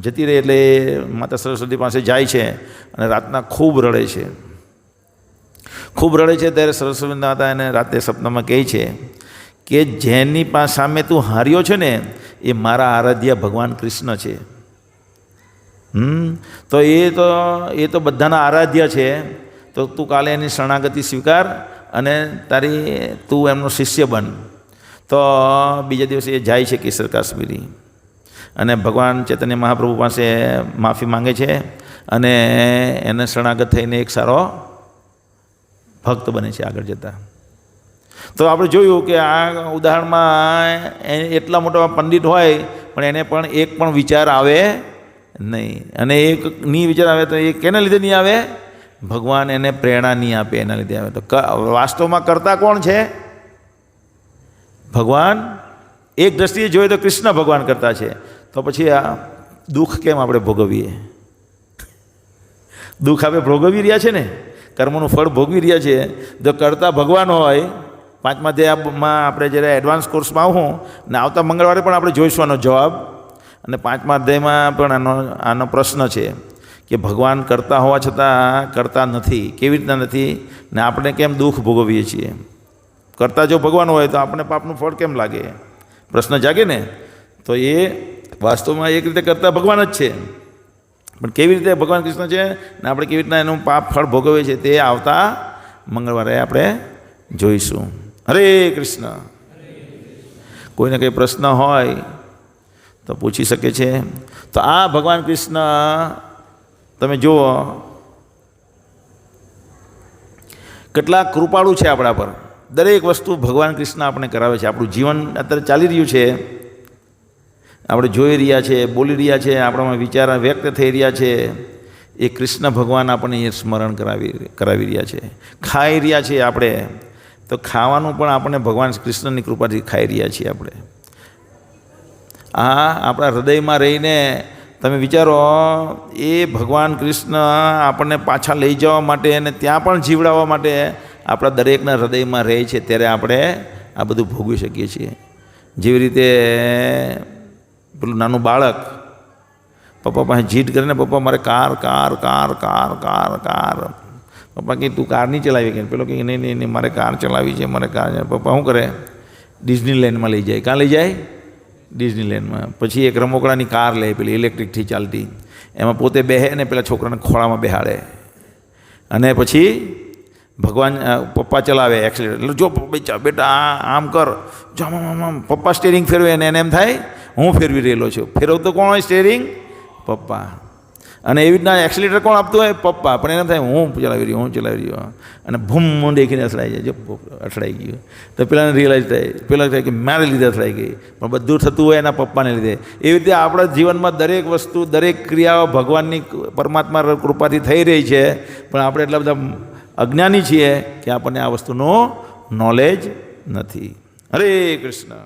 જતી રહે. એટલે માતા સરસ્વતી પાસે જાય છે અને રાતના ખૂબ રડે છે. ત્યારે સરસ્વતી માતા એને રાતે સપનામાં કહે છે કે જેની સામે તું હાર્યો છે ને એ મારા આરાધ્ય ભગવાન કૃષ્ણ છે. તો એ તો બધાના આરાધ્ય છે. તો તું કાલે એની શરણાગતિ સ્વીકાર અને તું એમનો શિષ્ય બન. તો બીજા દિવસે એ જાય છે કેશવ કાશ્મીરી અને ભગવાન ચૈતન્ય મહાપ્રભુ પાસે માફી માંગે છે અને એને શરણાગત થઈને એક સારો ભક્ત બને છે આગળ જતા. તો આપણે જોયું કે આ ઉદાહરણમાં એટલા મોટા પંડિત હોય પણ એને પણ એક પણ વિચાર આવે નહીં. અને એક નહીં વિચાર આવે તો એ કેના લીધે નહીં આવે? ભગવાન એને પ્રેરણા નહીં આપે એના લીધે આવે. તો વાસ્તવમાં કરતા કોણ છે? ભગવાન. એક દ્રષ્ટિએ જોઈએ તો કૃષ્ણ ભગવાન કરતા છે. તો પછી આ દુઃખ કેમ આપણે ભોગવીએ? દુઃખ આપણે ભોગવી રહ્યા છે ને, કર્મનું ફળ ભોગવી રહ્યા છે. જો કરતા ભગવાન હોય, 5મા અધ્યાયમાં આપણે જ્યારે એડવાન્સ કોર્સમાં આવું ને આવતા મંગળવારે પણ આપણે જોઈશું આનો જવાબ. અને 5મા અધ્યાયમાં પણ આનો પ્રશ્ન છે કે ભગવાન કરતા હોવા છતાં કરતા નથી, કેવી રીતના નથી ને આપણે કેમ દુઃખ ભોગવીએ છીએ? કરતા જો ભગવાન હોય તો આપણે પાપનું ફળ કેમ લાગે? પ્રશ્ન જાગે ને. તો એ વાસ્તવમાં એક રીતે કરતા ભગવાન જ છે, પણ કેવી રીતે ભગવાન કૃષ્ણ છે ને આપણે કેવી રીતના એનું પાપ ફળ ભોગવીએ છીએ તે આવતા મંગળવારે આપણે જોઈશું. હરે કૃષ્ણ. કોઈને કંઈ પ્રશ્ન હોય તો પૂછી શકે છે. તો આ ભગવાન કૃષ્ણ તમે જુઓ કેટલા કૃપાળુ છે આપણા પર. દરેક વસ્તુ ભગવાન કૃષ્ણ આપણે કરાવે છે. આપણું જીવન અત્યારે ચાલી રહ્યું છે, આપણે જોઈ રહ્યા છે, બોલી રહ્યા છે, આપણામાં વિચાર વ્યક્ત થઈ રહ્યા છે. એ કૃષ્ણ ભગવાન આપણને એ સ્મરણ કરાવી રહ્યા છે. ખાઈ રહ્યા છીએ આપણે તો ખાવાનું પણ આપણે ભગવાન કૃષ્ણની કૃપાથી ખાઈ રહ્યા છીએ. આપણે આપણા હૃદયમાં રહીને તમે વિચારો, એ ભગવાન કૃષ્ણ આપણને પાછા લઈ જવા માટે અને ત્યાં પણ જીવડાવવા માટે આપણા દરેકના હૃદયમાં રહે છે. ત્યારે આપણે આ બધું ભોગવી શકીએ છીએ. જેવી રીતે પેલું નાનું બાળક પપ્પા પાસે જીદ કરે ને, પપ્પા મારે કાર. પપ્પા કહે તું કાર નહીં ચલાવી કે? પેલો કહે નહીં મારે કાર ચલાવી છે, મારે કાર. પપ્પા શું કરે? ડિઝનીલેન્ડમાં લઈ જાય. ક્યાં લઈ જાય? ડિઝનીલેન્ડમાં. પછી એક રમકડાની કાર લે, પેલી ઇલેક્ટ્રિકથી ચાલતી, એમાં પોતે બેસે ને પેલા છોકરાને ખોળામાં બેહાડે અને પછી ભગવાન પપ્પા ચલાવે એક્સિલેટર. એટલે જો બેટા આમ કર, જો આમ પપ્પા સ્ટેરિંગ ફેરવે અને એને એમ થાય હું ફેરવી રહેલો છું. ફેરવતો કોણ હોય? સ્ટેરિંગ પપ્પા. અને એવી રીતના એક્સિલેટર કોણ આપતું હોય? પપ્પા. પણ એને થાય હું ચલાવી રહ્યો અને ભૂમ દેખીને અથડાઈ જાય, જો અથડાઈ ગયું. તો પેલાને રિયલાઇઝ થાય, પેલા થાય કે મારે લીધે અથડાઈ ગઈ, પણ બધું થતું હોય એના પપ્પાને લીધે. એવી રીતે આપણા જીવનમાં દરેક વસ્તુ, દરેક ક્રિયાઓ ભગવાનની, પરમાત્મા કૃપાથી થઈ રહી છે, પણ આપણે એટલા બધા અજ્ઞાની છીએ કે આપણને આ વસ્તુનો નોલેજ નથી. હરે કૃષ્ણ.